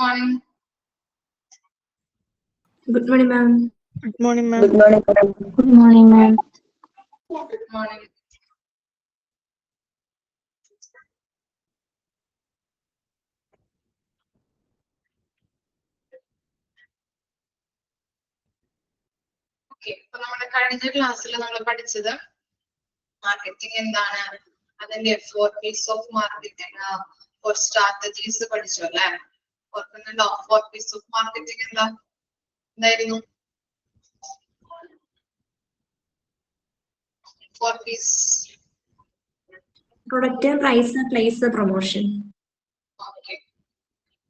morning. Good morning, ma'am. Good morning, ma'am. Good morning, madam. Good morning, ma'am. Good morning. Okay, അപ്പോൾ നമ്മുടെ കഴിഞ്ഞ ക്ലാസ്സിൽ നമ്മൾ പഠിച്ചത് മാർക്കറ്റിംഗ് എന്താണ്, അതിന്റെ 4 P's ഓഫ് മാർക്കറ്റിംഗ്, 4 സ്ട്രാറ്റജീസ് പഠിച്ചു അല്ലേ? ഓർക്കുന്നുണ്ടോ? 4 P's ഓഫ് മാർക്കറ്റിംഗ് എന്തായിരുന്നു? 4 P's. Product, price, place, promotion. Okay.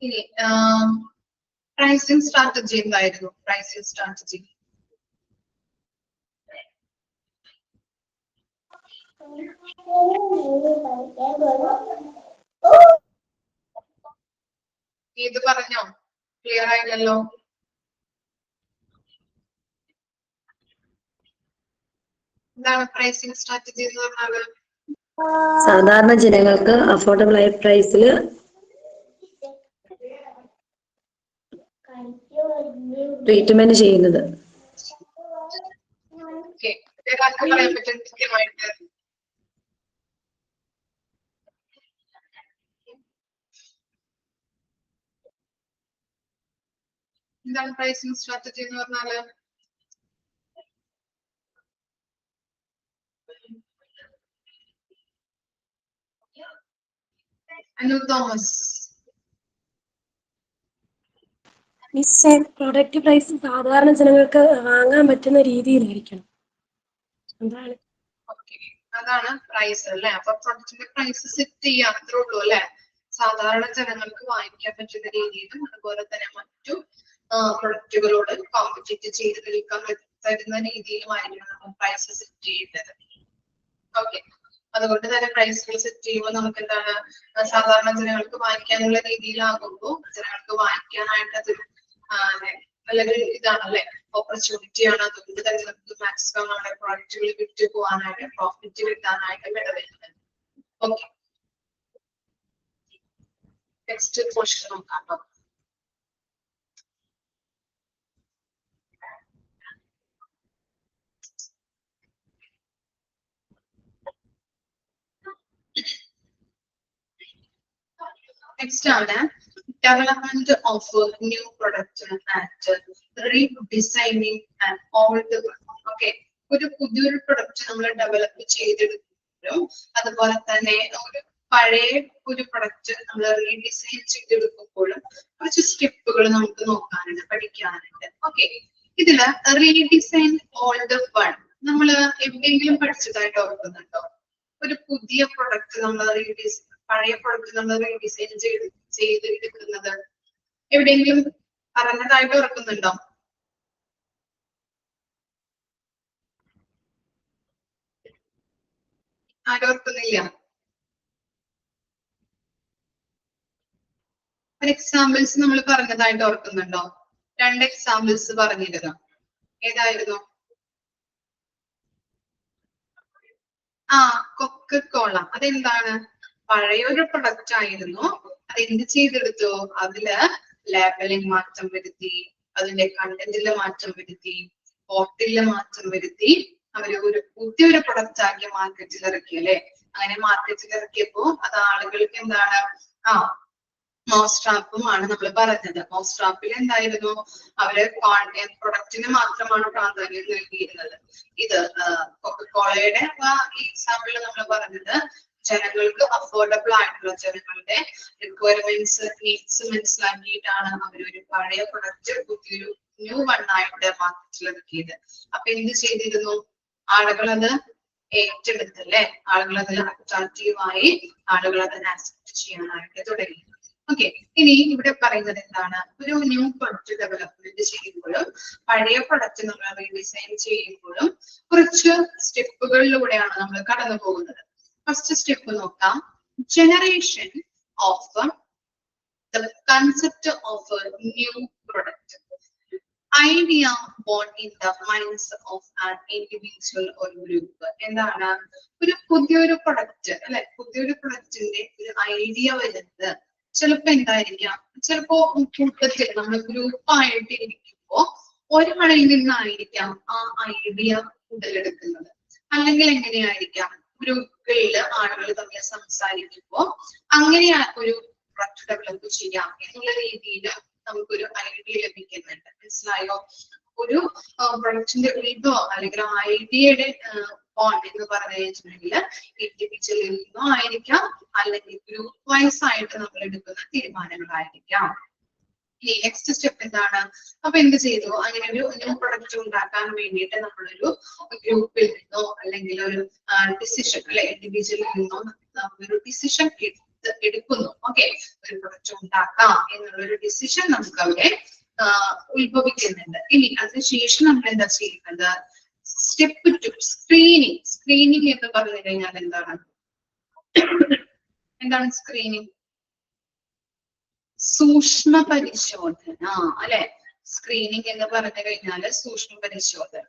ഇനി പ്രൈസിംഗ് സ്ട്രാറ്റജി എന്തായിരുന്നു? പ്രൈസിംഗ് സ്ട്രാറ്റജി ഇത് പറഞ്ഞോ? ക്ലിയർ ആയില്ലല്ലോ. എന്താണ് പ്രൈസിംഗ് സ്ട്രാറ്റജി എന്ന് പറഞ്ഞാൽ? സാധാരണ ജനങ്ങൾക്ക് അഫോർഡബിൾ ആയ പ്രൈസിൽ ട്രീറ്റ്മെന്റ് ചെയ്യുന്നത്. ഒരാൾക്ക് പറയാൻ പറ്റും കൃത്യമായിട്ട്? എന്താണ് പ്രൈസിംഗ് സ്ട്രാറ്റജി എന്ന് പറഞ്ഞാല്? അനു തോമസ്. പ്രൊഡക്റ്റ് പ്രൈസ് സാധാരണ ജനങ്ങൾക്ക് വാങ്ങാൻ പറ്റുന്ന രീതിയിലായിരിക്കണം. അതാണ് പ്രൈസ് അല്ലെ? അപ്പൊ പ്രൊഡക്റ്റിന്റെ പ്രൈസ് സെറ്റ് ചെയ്യാൻ അത്രേ ഉള്ളൂ അല്ലെ? സാധാരണ ജനങ്ങൾക്ക് വാങ്ങിക്കാൻ പറ്റുന്ന രീതിയിലും അതുപോലെ തന്നെ മറ്റു പ്രൊഡക്റ്റുകളോട് കോമ്പറ്റീറ്റ് ചെയ്ത് നിൽക്കാൻ തരുന്ന രീതിയിലുമായിരിക്കണം നമ്മൾ പ്രൈസ് സെറ്റ് ചെയ്യേണ്ടത്. ഓക്കെ, അതുകൊണ്ട് തന്നെ പ്രൈസുകൾ സെറ്റ് ചെയ്യുമ്പോൾ നമുക്ക് എന്താണ്, സാധാരണ ജനങ്ങൾക്ക് വാങ്ങിക്കാനുള്ള രീതിയിലാകുമ്പോൾ ജനങ്ങൾക്ക് വാങ്ങിക്കാനായിട്ട് അത് നല്ലൊരു ഇതാണല്ലേ, ഓപ്പർച്യൂണിറ്റി ആണ്. അതുകൊണ്ട് തന്നെ നമുക്ക് മാക്സിമം നമ്മുടെ പ്രോഡക്റ്റുകൾ വിറ്റ് പോകാനായിട്ട്, പ്രോഫിറ്റ് കിട്ടാനായിട്ട് ഇടവരുന്നത്. ഓക്കെ, നെക്സ്റ്റ് ക്വസ്റ്റ്യൻ നോക്കാം. നെക്സ്റ്റ് ആണ് development of new product and redesigning and old. Okay, ഒരു പുതിയൊരു പ്രൊഡക്റ്റ് നമ്മൾ ഡെവലപ്പ് ചെയ്തെടുക്കുമ്പോഴും അതുപോലെ തന്നെ ഒരു പഴയ ഒരു പ്രൊഡക്റ്റ് നമ്മൾ റീഡിസൈൻ ചെയ്തെടുക്കുമ്പോഴും കുറച്ച് സ്റ്റെപ്പുകൾ നമുക്ക് നോക്കാനുണ്ട്, പഠിക്കാനുണ്ട്. ഓക്കെ, ഇതില് റീഡിസൈൻ ഓൾഡ് വൺ നമ്മൾ എവിടെയെങ്കിലും പഠിച്ചതായിട്ട് ഓർക്കുന്നുണ്ടോ? ഒരു പുതിയ പ്രൊഡക്റ്റ് നമ്മൾ പഴയ പ്രൊഡക്റ്റ് നമ്മൾ റീഡിസൈൻ ചെയ്തെടുക്കുന്നത് എവിടെയെങ്കിലും പറഞ്ഞതായിട്ട് ഓർക്കുന്നുണ്ടോ? ആരും ഓർക്കുന്നില്ല? ഒരു എക്സാമ്പിൾസ് നമ്മൾ പറഞ്ഞതായിട്ട് ഓർക്കുന്നുണ്ടോ? 2 എക്സാമ്പിൾസ് പറഞ്ഞിരുന്നു. ഏതായിരുന്നു? കൊക്കക്കോള. അതെന്താണ്? പഴയൊരു പ്രൊഡക്റ്റ് ആയിരുന്നു. അത് എന്ത് ചെയ്തെടുത്തു? അതില് ലേബലിംഗ് മാറ്റം വരുത്തി, അതിന്റെ കണ്ടന്റില് മാറ്റം വരുത്തി, ബോട്ടിലില് മാറ്റം വരുത്തി അവര് ഒരു പുതിയൊരു പ്രൊഡക്റ്റ് ആക്കി മാർക്കറ്റിൽ ഇറക്കി അല്ലെ? അങ്ങനെ മാർക്കറ്റിൽ ഇറക്കിയപ്പോ അത് ആളുകൾക്ക് എന്താണ്, മൗസ്ട്രാപ്പുമാണ് നമ്മൾ പറഞ്ഞത്. മൗസ്ട്രാപ്പിൽ എന്തായിരുന്നു, അവര് പ്രൊഡക്റ്റിന് മാത്രമാണ് പ്രാധാന്യം നൽകിയിരുന്നത്. ഇത് കൊക്കക്കോളയുടെ എക്സാമ്പിൾ നമ്മൾ പറഞ്ഞത് ജനങ്ങൾക്ക് അഫോർഡബിൾ ആയിട്ടുള്ള ജനങ്ങളുടെ റിക്വയർമെന്റ്സ്, നീഡ്സ് മനസ്സിലാക്കിയിട്ടാണ് അവരൊരു പഴയ പ്രൊഡക്റ്റ് പുതിയൊരു ന്യൂ വണ്ണായിട്ട് മാർക്കറ്റിൽ ഇറക്കിയത്. അപ്പൊ എന്ത് ചെയ്തിരുന്നു? ആളുകൾ അത് ഏറ്റെടുത്തല്ലേ? ആളുകൾ അതിൽ അട്രാക്റ്റീവായി, ആളുകൾ അതിനെ ആക്സെപ്റ്റ് ചെയ്യാനായിട്ട് തുടങ്ങി. ഓക്കെ, ഇനി ഇവിടെ പറയുന്നത് എന്താണ്? ഒരു ന്യൂ പ്രൊഡക്റ്റ് ഡെവലപ്മെന്റ് ചെയ്യുമ്പോഴും പഴയ പ്രൊഡക്റ്റ് നമ്മൾ റീഡിസൈൻ ചെയ്യുമ്പോഴും കുറച്ച് സ്റ്റെപ്പുകളിലൂടെയാണ് നമ്മൾ കടന്നു പോകുന്നത്. ഫസ്റ്റ് സ്റ്റെപ്പ് നോക്കാം. Generation of the concept of new product. Idea born in the minds of an individual or group. എന്താണ്? ഒരു പുതിയൊരു പ്രൊഡക്റ്റ് അല്ലെ? പുതിയൊരു പ്രൊഡക്റ്റിന്റെ ഒരു ഐഡിയ വരുന്നത് ചിലപ്പോ എന്തായിരിക്കാം, ചിലപ്പോ കൂട്ടത്തിൽ നമ്മൾ ഗ്രൂപ്പായിട്ട് ഇരിക്കുമ്പോ ഒരാളിൽ നിന്നായിരിക്കാം ആ ഐഡിയ ഉടലെടുക്കുന്നത്. അല്ലെങ്കിൽ എങ്ങനെയായിരിക്കാം, ഗ്രൂപ്പുകളിൽ ആളുകൾ തമ്മിൽ സംസാരിക്കുമ്പോൾ അങ്ങനെ ഒരു പ്രൊഡക്റ്റ് ഡെവലപ്പ് ചെയ്യാം എന്നുള്ള രീതിയിൽ നമുക്കൊരു ഐഡിയ ലഭിക്കുന്നുണ്ട്. മനസ്സിലായോ? ഒരു പ്രൊഡക്റ്റിന്റെ ഉത്ഭവം അല്ലെങ്കിൽ ഐഡിയയുടെ എന്ന് പറഞ്ഞു കഴിഞ്ഞിട്ടുണ്ടെങ്കിൽ ഇൻഡിവിജ്വലിൽ നിന്നോ ആയിരിക്കാം, അല്ലെങ്കിൽ ഗ്രൂപ്പ് വൈസ് ആയിട്ട് നമ്മൾ എടുക്കുന്ന തീരുമാനങ്ങളായിരിക്കാം. ഇനി നെക്സ്റ്റ് സ്റ്റെപ്പ് എന്താണ്? അപ്പൊ എന്ത് ചെയ്തു? അങ്ങനെ ഒരു ന്യൂ പ്രൊഡക്റ്റ് ഉണ്ടാക്കാൻ വേണ്ടിയിട്ട് നമ്മളൊരു ഗ്രൂപ്പിൽ നിന്നോ അല്ലെങ്കിൽ ഒരു ഡിസിഷൻ അല്ലെ ഇൻഡിവിജ്വലിൽ നിന്നോ നമ്മളൊരു ഡിസിഷൻ എടുക്കുന്നു. ഓക്കെ, ഒരു പ്രൊഡക്റ്റ് ഉണ്ടാക്കാം എന്നുള്ളൊരു ഡിസിഷൻ നമുക്ക് അവിടെ ഉത്ഭവിക്കുന്നുണ്ട്. ഇനി അതിനുശേഷം നമ്മൾ എന്താ ചെയ്യുന്നത്? Step 2 screening. സ്ക്രീനിങ് എന്ന് പറഞ്ഞു കഴിഞ്ഞാൽ എന്താണ്? എന്താണ് സ്ക്രീനിങ്? സൂക്ഷ്മ പരിശോധന അല്ലെ? സ്ക്രീനിങ് എന്ന് പറഞ്ഞു കഴിഞ്ഞാൽ സൂക്ഷ്മ പരിശോധന.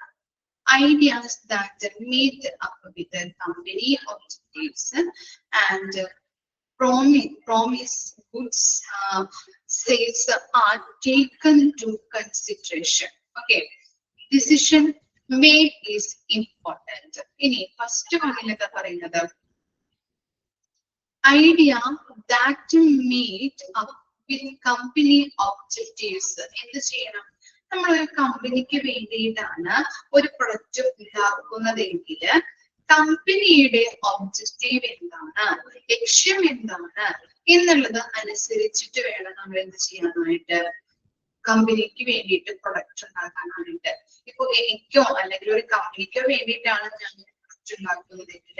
Ideas that meet up with the company objectives and promise goods sales are taken to consideration. Okay, decision made is important. ഇനി ഫസ്റ്റ് വണ്ണിലൊക്കെ പറയുന്നത് idea that meet up with company objectives. എന്ത് ചെയ്യണം? നമ്മളൊരു കമ്പനിക്ക് വേണ്ടിയിട്ടാണ് ഒരു പ്രൊഡക്റ്റ് ഉണ്ടാക്കുന്നതെങ്കിൽ കമ്പനിയുടെ ഒബ്ജക്റ്റീവ് എന്താണ്, ലക്ഷ്യം എന്താണ് എന്നുള്ളത് അനുസരിച്ചിട്ട് വേണം നമ്മൾ എന്ത് ചെയ്യാനായിട്ട്, കമ്പനിക്ക് വേണ്ടിയിട്ട് പ്രൊഡക്റ്റ് ഉണ്ടാക്കാനായിട്ട്. ഇപ്പൊ എനിക്കോ അല്ലെങ്കിൽ ഒരു കമ്പനിക്കോ വേണ്ടിയിട്ടാണ് ഞാൻ പ്രൊഡക്റ്റ് ഉണ്ടാക്കുന്നതെങ്കിൽ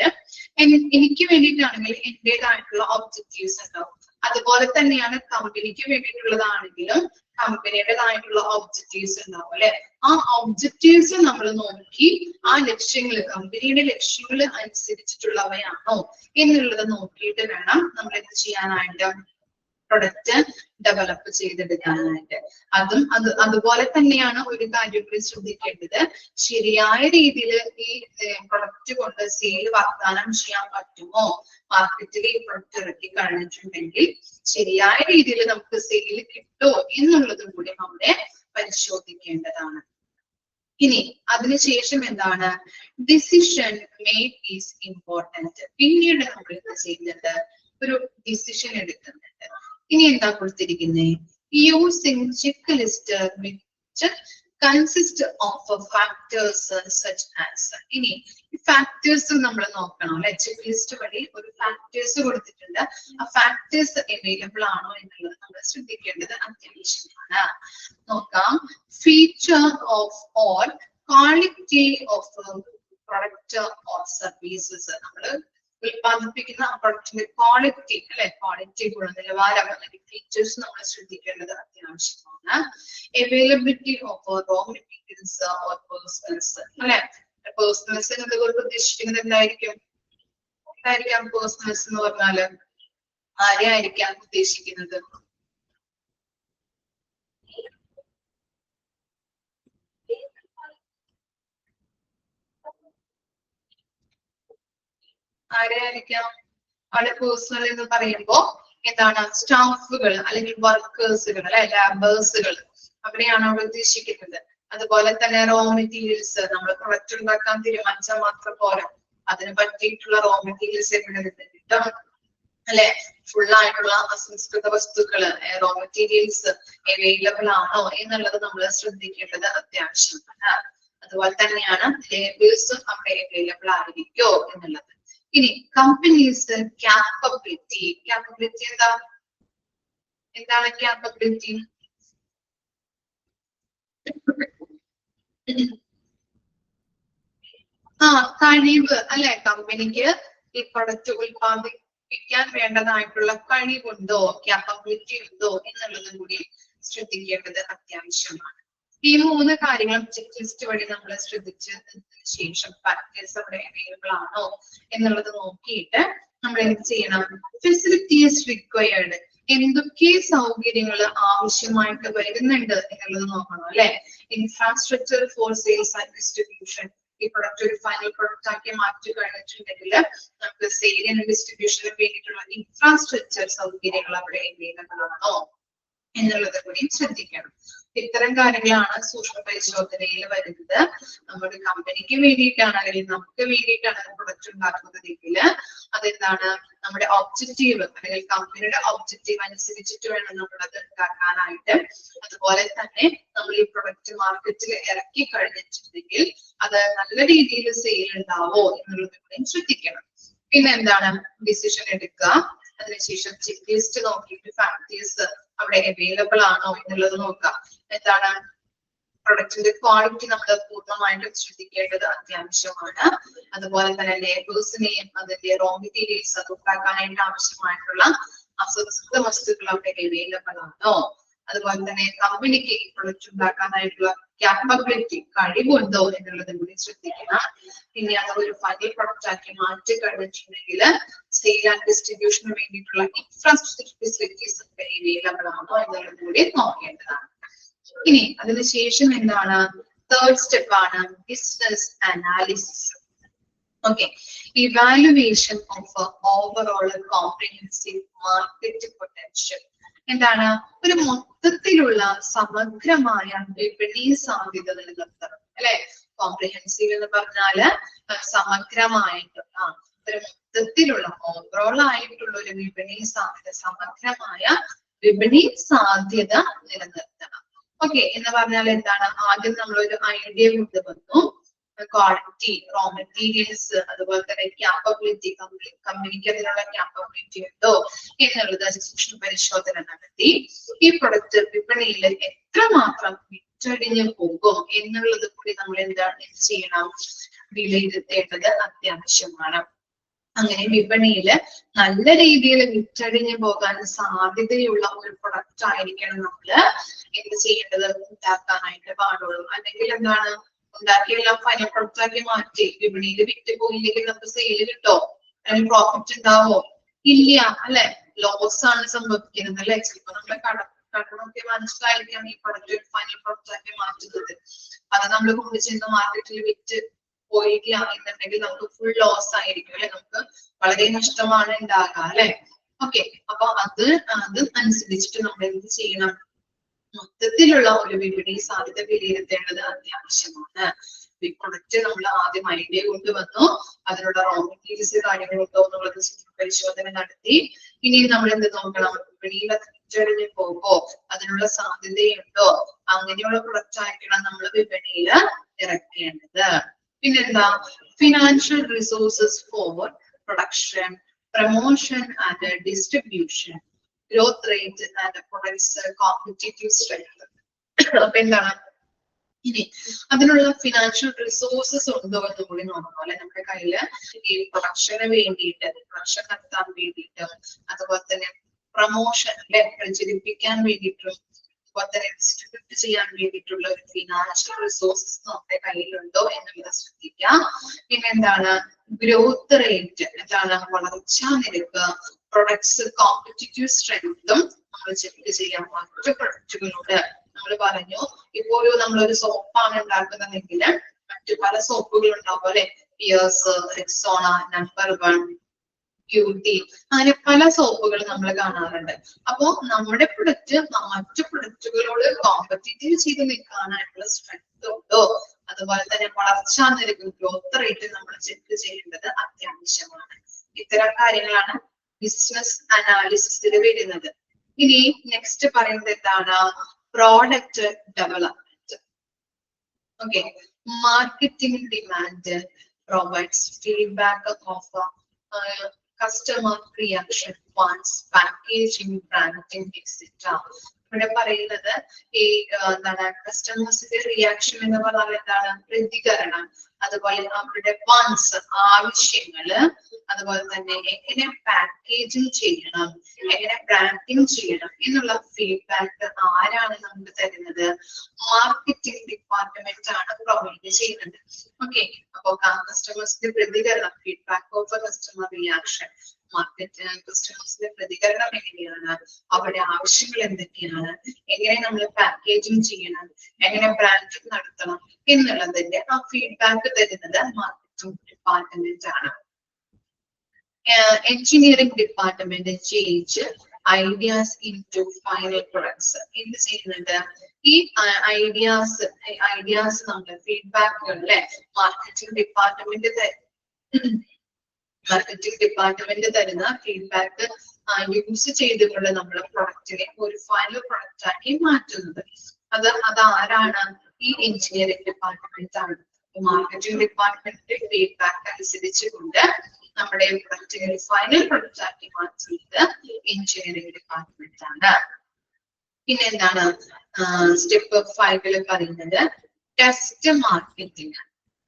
എനിക്ക് വേണ്ടിയിട്ടാണെങ്കിൽ എന്റേതായിട്ടുള്ള ഒബ്ജക്റ്റീവ്സ് ഉണ്ടാവും. അതുപോലെ തന്നെയാണ് കമ്പനിക്ക് വേണ്ടിയിട്ടുള്ളതാണെങ്കിലും കമ്പനിയുടേതായിട്ടുള്ള ഒബ്ജക്റ്റീവ്സ് ഉണ്ടാവും അല്ലെ? ആ ഒബ്ജക്റ്റീവ്സ് നമ്മൾ നോക്കി ആ ലക്ഷ്യങ്ങൾ, കമ്പനിയുടെ ലക്ഷ്യങ്ങൾ അനുസരിച്ചിട്ടുള്ളവയാണോ എന്നുള്ളത് നോക്കിയിട്ട് വേണം നമ്മൾ എന്ത് ചെയ്യാനായിട്ട്, പ്രൊഡക്റ്റ് ഡെവലപ്പ് ചെയ്തെടുക്കാനായിട്ട്. അതുപോലെ തന്നെയാണ് ഒരു കാര്യം കൂടി ശ്രദ്ധിക്കേണ്ടത്. ശരിയായ രീതിയിൽ ഈ പ്രൊഡക്റ്റ് കൊണ്ട് സെയിൽ വാഗ്ദാനം ചെയ്യാൻ പറ്റുമോ? മാർക്കറ്റിൽ ഈ പ്രൊഡക്റ്റ് ഇറക്കി കഴിഞ്ഞിട്ടുണ്ടെങ്കിൽ ശരിയായ രീതിയിൽ നമുക്ക് സെയിൽ കിട്ടുമോ എന്നുള്ളതും കൂടി നമ്മളെ പരിശോധിക്കേണ്ടതാണ്. ഇനി അതിനുശേഷം എന്താണ്? Decision make is important. പിന്നീട് നമ്മൾ എന്ത് ചെയ്യുന്നുണ്ട്? ഒരു ഡിസിഷൻ എടുക്കുന്നുണ്ട്. ഇനി എന്താ കൊടുത്തിരിക്കുന്നത്? Using check list which consist of factors such as. ഇനി ഫാക്ടേഴ്സ് നമ്മൾ നോക്കണം അല്ലെ? ചെക്ക് ലിസ്റ്റ് വഴി ഒരു ഫാക്ടേഴ്സ് കൊടുത്തിട്ടുണ്ട്. ആ ഫാക്ടേഴ്സ് അവൈലബിൾ ആണോ എന്നുള്ളത് നമ്മൾ ശ്രദ്ധിക്കേണ്ടത് അത്യാവശ്യമാണ്. നോക്കാം. Feature of or quality of product or services. നമ്മൾ ഉൽപ്പാദിപ്പിക്കുന്ന പ്രൊഡക്റ്റിന്റെ ക്വാളിറ്റി അല്ലെ? ക്വാളിറ്റി, ഗുണനിലവാരം അല്ലെങ്കിൽ ഫീച്ചേഴ്സ് നമ്മൾ ശ്രദ്ധിക്കേണ്ടത് അത്യാവശ്യമാണ്. Availability of raw materials or personals അല്ലെ? പേഴ്സണൽസ് എന്നതുകൊണ്ട് ഉദ്ദേശിക്കുന്നത് എന്തായിരിക്കും? പേഴ്സണൽസ് എന്ന് പറഞ്ഞാല് ആരെയായിരിക്കാം ഉദ്ദേശിക്കുന്നത്? ആരെയായിരിക്കാം? അവിടെ പേഴ്സണൽ എന്ന് പറയുമ്പോ എന്താണ്? സ്റ്റാഫുകൾ അല്ലെങ്കിൽ വർക്കേഴ്സുകൾ അല്ലെ? ലാബേഴ്സുകൾ, അവരെയാണ് അവിടെ ഉദ്ദേശിക്കുന്നത്. അതുപോലെ തന്നെ റോ മെറ്റീരിയൽസ്. നമ്മൾ പ്രൊഡക്റ്റ് ഉണ്ടാക്കാൻ തീരുമാനിച്ചാൽ മാത്രം പോരാ, അതിന് പറ്റിയിട്ടുള്ള റോ മെറ്റീരിയൽസ് എവിടെ നിന്ന് കിട്ടും അല്ലെ? ഫുൾ ആയിട്ടുള്ള അസംസ്കൃത വസ്തുക്കള്, റോ മെറ്റീരിയൽസ് അവൈലബിൾ ആണോ എന്നുള്ളത് നമ്മൾ ശ്രദ്ധിക്കേണ്ടത് അത്യാവശ്യമാണ്. അതുപോലെ തന്നെയാണ് ലേബേഴ്സും അവിടെ അവൈലബിൾ ആയിരിക്കോ എന്നുള്ളത്. ഇനി കമ്പനീസ് ക്യാപ്പബിലിറ്റി. ക്യാപ്പബിലിറ്റി എന്താണ് ക്യാപ്പബിലിറ്റി? കഴിവ് അല്ലെ? കമ്പനിക്ക് ഈ പ്രൊഡക്റ്റ് ഉൽപ്പാദിപ്പിക്കാൻ വേണ്ടതായിട്ടുള്ള കഴിവുണ്ടോ, ക്യാപ്പബിലിറ്റി ഉണ്ടോ എന്നുള്ളതും കൂടി ശ്രദ്ധിക്കേണ്ടത് അത്യാവശ്യമാണ്. ഈ 3 കാര്യങ്ങളും ചെക്ക് ലിസ്റ്റ് വഴി നമ്മൾ ശ്രദ്ധിച്ചതിന് ശേഷം ഫാക്ടേഴ്സ് അവിടെ അവൈലബിൾ ആണോ എന്നുള്ളത് നോക്കിയിട്ട് നമ്മൾ എന്ത് ചെയ്യണം? Facilities required. എന്തൊക്കെ സൗകര്യങ്ങൾ ആവശ്യമായിട്ട് വരുന്നുണ്ട് എന്നുള്ളത് നോക്കണം അല്ലെ? Infrastructure four sales and distribution. ഈ പ്രൊഡക്റ്റ് ഒരു ഫൈനൽ പ്രൊഡക്റ്റ് ആക്കി മാറ്റി കഴിഞ്ഞിട്ടുണ്ടെങ്കിൽ നമുക്ക് സെയിലിനും ഡിസ്ട്രിബ്യൂഷനും വേണ്ടിയിട്ടുള്ള ഇൻഫ്രാസ്ട്രക്ചർ സൗകര്യങ്ങൾ അവിടെ അവൈലബിൾ ആണോ എന്നുള്ളത് കൂടി ശ്രദ്ധിക്കണം. ഇത്തരം കാര്യങ്ങളാണ് സൂക്ഷ്മ പരിശോധനയിൽ വരുന്നത്. നമ്മുടെ കമ്പനിക്ക് വേണ്ടിയിട്ടാണ് അല്ലെങ്കിൽ നമുക്ക് വേണ്ടിയിട്ടാണ് പ്രൊഡക്റ്റ് ഉണ്ടാക്കുന്നതെങ്കിൽ അതെന്താണ് നമ്മുടെ ഒബ്ജക്റ്റീവ് അല്ലെങ്കിൽ കമ്പനിയുടെ ഒബ്ജക്റ്റീവ് അനുസരിച്ചിട്ട് വേണം നമ്മളത് ഉണ്ടാക്കാനായിട്ട്. അതുപോലെ തന്നെ നമ്മൾ ഈ പ്രൊഡക്റ്റ് മാർക്കറ്റിൽ ഇറക്കി കഴിഞ്ഞിട്ടുണ്ടെങ്കിൽ അത് നല്ല രീതിയിൽ സെയിൽ ഉണ്ടാവോ എന്നുള്ളത് കൂടി ശ്രദ്ധിക്കണം. പിന്നെ എന്താണ് ഡിസിഷൻ എടുക്കുക, അതിനുശേഷം ചെക്ക് ലിസ്റ്റ് നോക്കിയിട്ട് ഫാക്ടേഴ്സ് അവിടെ അവൈലബിൾ ആണോ എന്നുള്ളത് നോക്കാം. എന്താണ് പ്രൊഡക്റ്റിന്റെ ക്വാളിറ്റി നമ്മൾ പൂർണ്ണമായിട്ടും ശ്രദ്ധിക്കേണ്ടത് അത്യാവശ്യമാണ്. അതുപോലെ തന്നെ ലേബേഴ്സിനെയും അതിന്റെ റോ മെറ്റീരിയൽസ് അത് ഉണ്ടാക്കാനായിട്ട് ആവശ്യമായിട്ടുള്ള അസംസ്കൃത വസ്തുക്കൾ അവിടെ അവൈലബിൾ ആണോ, അതുപോലെ തന്നെ കമ്പനിക്ക് ഈ പ്രൊഡക്റ്റ് ഉണ്ടാക്കാനായിട്ടുള്ള ക്യാപ്പബിലിറ്റി കഴിവുണ്ടോ എന്നുള്ളതും കൂടി ശ്രദ്ധിക്കണം. പിന്നെ അത് ഒരു ഫൈനൽ പ്രൊഡക്റ്റ് ആക്കി മാറ്റി കഴിഞ്ഞിട്ടുണ്ടെങ്കിൽ സെയിൽ ആൻഡ് ഡിസ്ട്രിബ്യൂഷന് വേണ്ടിയിട്ടുള്ള ഇൻഫ്രാസ്ട്രക്ചർ ഫെസിലിറ്റീസ് ഒക്കെ അവൈലബിൾ ആണോ എന്നുള്ളത് കൂടി നോക്കേണ്ടതാണ്. ഇനി അതിനുശേഷം എന്താണ് തേർഡ് സ്റ്റെപ്പ് ആണ് business analysis. Okay, evaluation of overall comprehensive market potential. എന്താണ് ഒരു മൊത്തത്തിലുള്ള സമഗ്രമായ വിപണി സാധ്യത നിലനിർത്തണം അല്ലെ. കോംപ്രിഹെൻസീവ് എന്ന് പറഞ്ഞാല് സമഗ്രമായിട്ടുള്ള ഒരു മൊത്തത്തിലുള്ള ഓവറോൾ ആയിട്ടുള്ള ഒരു വിപണി സാധ്യത, സമഗ്രമായ വിപണി സാധ്യത നിലനിർത്തണം. ഓക്കെ എന്ന് പറഞ്ഞാൽ എന്താണ്, ആദ്യം നമ്മളൊരു ഐഡിയ കൊണ്ടുവന്നു, ക്വാളിറ്റി, റോ മെറ്റീരിയൽസ്, അതുപോലെ തന്നെ ക്യാപ്പബിലിറ്റി, കമ്പനിക്ക് അതിനുള്ള ക്യാപ്പബിലിറ്റി ഉണ്ടോ എന്നുള്ളത് സൂക്ഷ്മ പരിശോധന നടത്തി ഈ പ്രൊഡക്റ്റ് വിപണിയിൽ എത്രമാത്രം വിറ്റഴിഞ്ഞു പോകും എന്നുള്ളത് കൂടി നമ്മൾ എന്താണ് ചെയ്യണം, വിലയിരുത്തേണ്ടത് അത്യാവശ്യമാണ്. അങ്ങനെ വിപണിയില് നല്ല രീതിയിൽ വിറ്റഴിഞ്ഞു പോകാൻ സാധ്യതയുള്ള ഒരു പ്രൊഡക്റ്റ് ആയിരിക്കണം നമ്മള് എന്ത് ചെയ്യേണ്ടത്, ഉണ്ടാക്കാനായിട്ട് പാടുള്ളൂ. അല്ലെങ്കിൽ എന്താണ് ഉണ്ടാക്കിയെല്ലാം ഫൈനൽ പ്രൊഡക്റ്റ് ആക്കി മാറ്റി വിപണിയിൽ വിറ്റ് പോയില്ലെങ്കിൽ നമുക്ക് സെയിൽ കിട്ടോ അല്ലെങ്കിൽ പ്രോഫിറ്റ് ഉണ്ടാവോ, ഇല്ല അല്ലെ, ലോസ് ആണ് സംഭവിക്കുന്നത് അല്ലെ. ചിലപ്പോ നമ്മളെ കടമൊക്കെ മനസ്സിലായിരിക്കാം ഈ പ്രൊഡക്റ്റ് ഫൈനൽ പ്രൊഡക്റ്റ് ആക്കി മാറ്റുന്നത്. അത് നമ്മൾ കൊണ്ടുചെന്ന് മാർക്കറ്റിൽ വിറ്റ് പോയില്ല എന്നുണ്ടെങ്കിൽ നമുക്ക് ഫുൾ ലോസ് ആയിരിക്കും അല്ലെ, നമുക്ക് വളരെ നഷ്ടമാണ് ഉണ്ടാകുക അല്ലെ. ഓക്കെ, അപ്പൊ അത് അനുസരിച്ചിട്ട് നമ്മൾ എന്ത് ചെയ്യണം, മൊത്തത്തിലുള്ള ഒരു വിപണി സാധ്യത വിലയിരുത്തേണ്ടത് അത്യാവശ്യമാണ്. ഈ പ്രൊഡക്റ്റ് നമ്മൾ ആദ്യം ഐഡിയ കൊണ്ടുവന്നു, അതിനുള്ള റോ മെറ്റീരിയൽസ് കാര്യങ്ങളുണ്ടോ എന്നുള്ളത് പരിശോധന നടത്തി. ഇനി നമ്മൾ എന്ത് നോക്കണം, വിപണിയിൽ അത് വിറ്റഴിഞ്ഞു പോകുമ്പോ അതിനുള്ള സാധ്യതയുണ്ടോ, അങ്ങനെയുള്ള പ്രൊഡക്റ്റ് ആയിരിക്കണം നമ്മൾ വിപണിയിൽ ഇറക്കേണ്ടത്. പിന്നെന്താ, financial resources for production, promotion and distribution, growth rate and products competitive strength. അപ്പൊ എന്താണ്, ഇനി അതിനുള്ള ഫിനാൻഷ്യൽ റിസോഴ്സസ് ഉണ്ടോ എന്ന് കൂടി നോക്കണം അല്ലെ. നമ്മുടെ കയ്യില് ഈ പ്രൊഡക്ഷന് വേണ്ടിയിട്ട്, പ്രൊഡക്ഷൻ നടത്താൻ വേണ്ടിയിട്ട്, അതുപോലെ തന്നെ പ്രൊമോഷൻ അല്ലെ പ്രചരിപ്പിക്കാൻ വേണ്ടിയിട്ടും, അതുപോലെ തന്നെ ഡിസ്ട്രിബ്യൂട്ട് ചെയ്യാൻ വേണ്ടിയിട്ടുള്ള ഒരു ഫിനാൻഷ്യൽ റിസോഴ്സസ് നമ്മുടെ കയ്യിലുണ്ടോ എന്നുള്ളത് ശ്രദ്ധിക്കാം. പിന്നെ എന്താണ്, ഗ്രോത്ത് റേറ്റ്, എന്താണ് വളർച്ചാ നിരക്ക്, പ്രൊഡക്ട്സ് കോമ്പറ്റീറ്റീവ് സ്ട്രെങ്തും നമ്മൾ ചെക്ക് ചെയ്യാം. മറ്റു പ്രൊഡക്റ്റുകളോട് നമ്മൾ പറഞ്ഞു, ഇപ്പോ നമ്മളൊരു സോപ്പാണ് ഉണ്ടാക്കുന്നതെങ്കിൽ മറ്റു പല സോപ്പുകൾ ഉണ്ടാവും അല്ലെ, പിയേഴ്സ്, റെക്സോണ, നമ്പർ 1, ക്യൂട്ടി, അങ്ങനെ പല സോപ്പുകൾ നമ്മൾ കാണാറുണ്ട്. അപ്പോ നമ്മുടെ പ്രൊഡക്റ്റ് മറ്റു പ്രൊഡക്റ്റുകളോട് കോമ്പറ്റീറ്റീവ് ചെയ്ത് നിൽക്കാനായിട്ടുള്ള സ്ട്രെങ്ത് ഉണ്ടോ, അതുപോലെ തന്നെ വളർച്ചാ നിരക്ക്, ഗ്രോത്ത് റേറ്റ് നമ്മൾ ചെക്ക് ചെയ്യേണ്ടത് അത്യാവശ്യമാണ്. ഇത്തരം കാര്യങ്ങളാണ് ബിസിനസ് അനാലിസിസിൽ വരുന്നത്. ഇനി നെക്സ്റ്റ് പറയുന്നത് എന്താണ്, product development. Okay, marketing demand provides feedback of customer reaction, once packaging, branding etcetera. ഇവിടെ പറയുന്നത് ഈ എന്താണ്, കസ്റ്റമേഴ്സിന്റെ റിയാക്ഷൻ എന്ന് പറഞ്ഞാൽ എന്താണ്, പ്രതികരണം, അതുപോലെ അവരുടെ വൺസ് ആവശ്യങ്ങള്, അതുപോലെ തന്നെ എങ്ങനെ പാക്കേജിങ് ചെയ്യണം, എങ്ങനെ ബ്രാൻഡിങ് ചെയ്യണം എന്നുള്ള ഫീഡ്ബാക്ക് ആരാണ് നമുക്ക് തരുന്നത്, മാർക്കറ്റിംഗ് ഡിപ്പാർട്ട്മെന്റ് ആണ് പ്രൊവൈഡ് ചെയ്യുന്നത്. ഓക്കെ, അപ്പൊ കസ്റ്റമേഴ്സിന്റെ പ്രതികരണം, feedback of customer reaction market കസ്റ്റമേഴ്സിന്റെ പ്രതികരണം എങ്ങനെയാണ്, അവരുടെ ആവശ്യങ്ങൾ എന്തൊക്കെയാണ്, എങ്ങനെ നമ്മൾ പാക്കേജിങ് ചെയ്യണം, എങ്ങനെ ബ്രാൻഡിങ് നടത്തണം എന്നുള്ളതിന്റെ ആ ഫീഡ്ബാക്ക് തരുന്നത് മാർക്കറ്റിംഗ് ഡിപ്പാർട്ട്മെന്റ് ആണ്. Engineering department change ideas into final products. എന്ത് ചെയ്യുന്നുണ്ട്? ഈ ഐഡിയാസ് നമ്മുടെ ഫീഡ്ബാക്കുകൾ അല്ലെ മാർക്കറ്റിംഗ് ഡിപ്പാർട്ട്മെന്റ് തരുന്ന ഫീഡ്ബാക്ക് യൂസ് ചെയ്തുകൊണ്ട് നമ്മുടെ പ്രൊഡക്റ്റിനെ ഒരു ഫൈനൽ പ്രൊഡക്റ്റ് ആക്കി മാറ്റുന്നത്. അതാരാണ്? ഈ എഞ്ചിനീയറിംഗ് ഡിപ്പാർട്ട്മെന്റ് ആണ്. മാർക്കറ്റിംഗ് ഡിപ്പാർട്ട്മെന്റിന്റെ ഫീഡ്ബാക്ക് അനുസരിച്ചുകൊണ്ട് നമ്മുടെ പ്രൊഡക്റ്റിനെ ഫൈനൽ പ്രൊഡക്റ്റ് ആക്കി മാറ്റുന്നത് എഞ്ചിനീയറിംഗ് ഡിപ്പാർട്ട്മെന്റ് ആണ്. പിന്നെ എന്താണ് സ്റ്റെപ്പ് 5 പറയുന്നത്? Test marketing,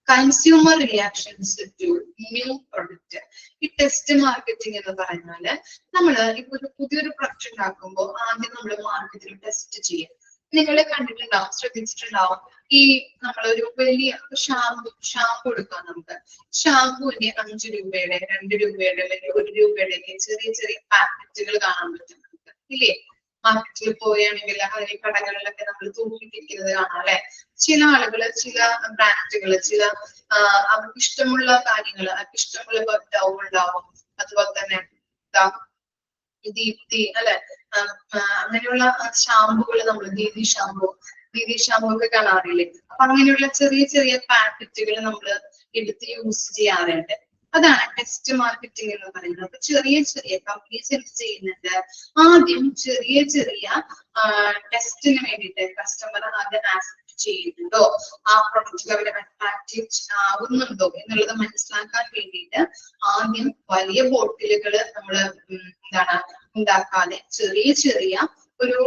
consumer reactions to new product. ഈ ടെസ്റ്റ് മാർക്കറ്റിംഗ് എന്ന് പറഞ്ഞാല് നമ്മള് ഇപ്പൊ ഒരു പുതിയൊരു പ്രൊഡക്റ്റ് ഉണ്ടാക്കുമ്പോൾ ആദ്യം നമ്മൾ മാർക്കറ്റിൽ ടെസ്റ്റ് ചെയ്യും. നിങ്ങൾ കണ്ടിട്ടുണ്ടാവും, ശ്രദ്ധിച്ചിട്ടുണ്ടാവും, ഈ നമ്മളൊരു വലിയ ഷാമ്പു എടുക്കാം. നമുക്ക് ഷാമ്പുവിന്റെ 5 രൂപയുടെ 2 രൂപയുടെ അല്ലെങ്കിൽ 1 രൂപയുടെ ഒക്കെ ചെറിയ ചെറിയ പാക്കറ്റുകൾ കാണാൻ പറ്റും നമുക്ക്, ഇല്ലേ? മാർക്കറ്റിൽ പോവുകയാണെങ്കിൽ അല്ലെങ്കിൽ കടകളിലൊക്കെ നമ്മൾ തൂക്കിട്ടിരിക്കുന്നത് കാണാം അല്ലെ. ചില ആളുകള്, ചില ബ്രാൻഡുകള്, ചില അവർക്ക് ഇഷ്ടമുള്ള കാര്യങ്ങൾ, അവർക്ക് ഇഷ്ടമുള്ള ഡൗ ഉണ്ടാവും, അതുപോലെ തന്നെ ദീപ്തി അല്ലെ, അങ്ങനെയുള്ള ഷാമ്പുകൾ നമ്മൾ ദീദി ഷാമ്പു ഒക്കെ കാണാറില്ലേ? അപ്പൊ അങ്ങനെയുള്ള ചെറിയ ചെറിയ പാക്കറ്റുകൾ നമ്മൾ എടുത്ത് യൂസ് ചെയ്യാറുണ്ട്. അതാണ് ടെസ്റ്റ് മാർക്കറ്റിംഗ് എന്ന് പറയുന്നത്. അപ്പൊ ചെറിയ ചെറിയ കമ്പനീസ് എന്ത് ചെയ്യുന്നുണ്ട്? ആദ്യം ചെറിയ ചെറിയ ടെസ്റ്റിന് വേണ്ടിയിട്ട് കസ്റ്റമർ ആദ്യം ആക്സെപ്റ്റ് ചെയ്യുന്നുണ്ടോ, ആ പ്രൊഡക്റ്റ് അവർ അട്രാക്റ്റീവ് ആവുന്നുണ്ടോ എന്നുള്ളത് മനസ്സിലാക്കാൻ വേണ്ടിയിട്ട് ആദ്യം വലിയ ബോട്ടിലുകൾ നമ്മൾ ഉണ്ടാക്കാതെ ചെറിയ ചെറിയ ഒരു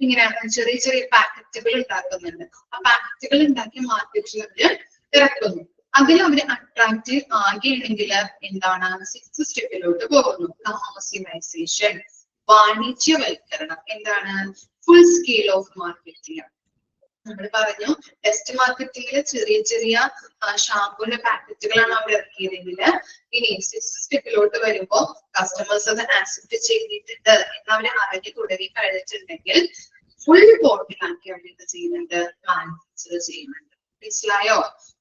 ഇങ്ങനെ ചെറിയ ചെറിയ പാക്കറ്റുകൾ ഉണ്ടാക്കുന്നുണ്ട്. ആ പാക്കറ്റുകൾ ഉണ്ടാക്കി മാർക്കറ്റിൽ അവര് ഇറക്കുന്നു. അതിൽ അവര് അട്രാക്റ്റീവ് ആകുകയാണെങ്കിൽ എന്താണ്? 6th സ്റ്റെപ്പിലോട്ട് പോകുന്നു. കമേഴ്സ്യലൈസേഷൻ, വാണിജ്യവൽക്കരണം. എന്താണ്? Full scale of marketing. നമ്മൾ പറഞ്ഞു ടെസ്റ്റ് മാർക്കറ്റിംഗിൽ ചെറിയ ചെറിയ ഷാമ്പൂന്റെ പാക്കറ്റുകളാണ് അവർ ഇറക്കിയതെങ്കിൽ ഇനി 6th സ്റ്റെപ്പിലോട്ട് വരുമ്പോ കസ്റ്റമേഴ്സ് അത് ആക്സെപ്റ്റ് ചെയ്തിട്ടുണ്ട് എന്നവരെ അറിഞ്ഞു തുടങ്ങി കഴിഞ്ഞിട്ടുണ്ടെങ്കിൽ ഫുൾ ബോട്ടിലാക്കി അവർ ഇത് ചെയ്യുന്നുണ്ട്, മാനുഫാക്ചർ ചെയ്യുന്നുണ്ട്. മനസ്സിലായോ?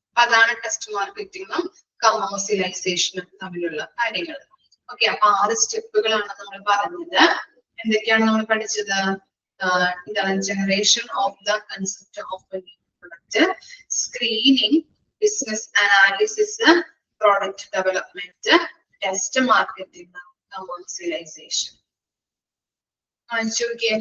അപ്പൊ അതാണ് ടെസ്റ്റ് മാർക്കറ്റിംഗും കമേഴ്സ്യലൈസേഷനും തമ്മിലുള്ള കാര്യങ്ങൾ. ഓക്കെ, അപ്പൊ 6 സ്റ്റെപ്പുകളാണ് നമ്മൾ പറഞ്ഞത്. എന്തൊക്കെയാണ് നമ്മൾ പഠിച്ചത്? എന്താണ്? Generation of the concept of A new product, screening, business analysis, product development, test marketing, commercialisation. കാണിച്ചു നോക്കിയേ.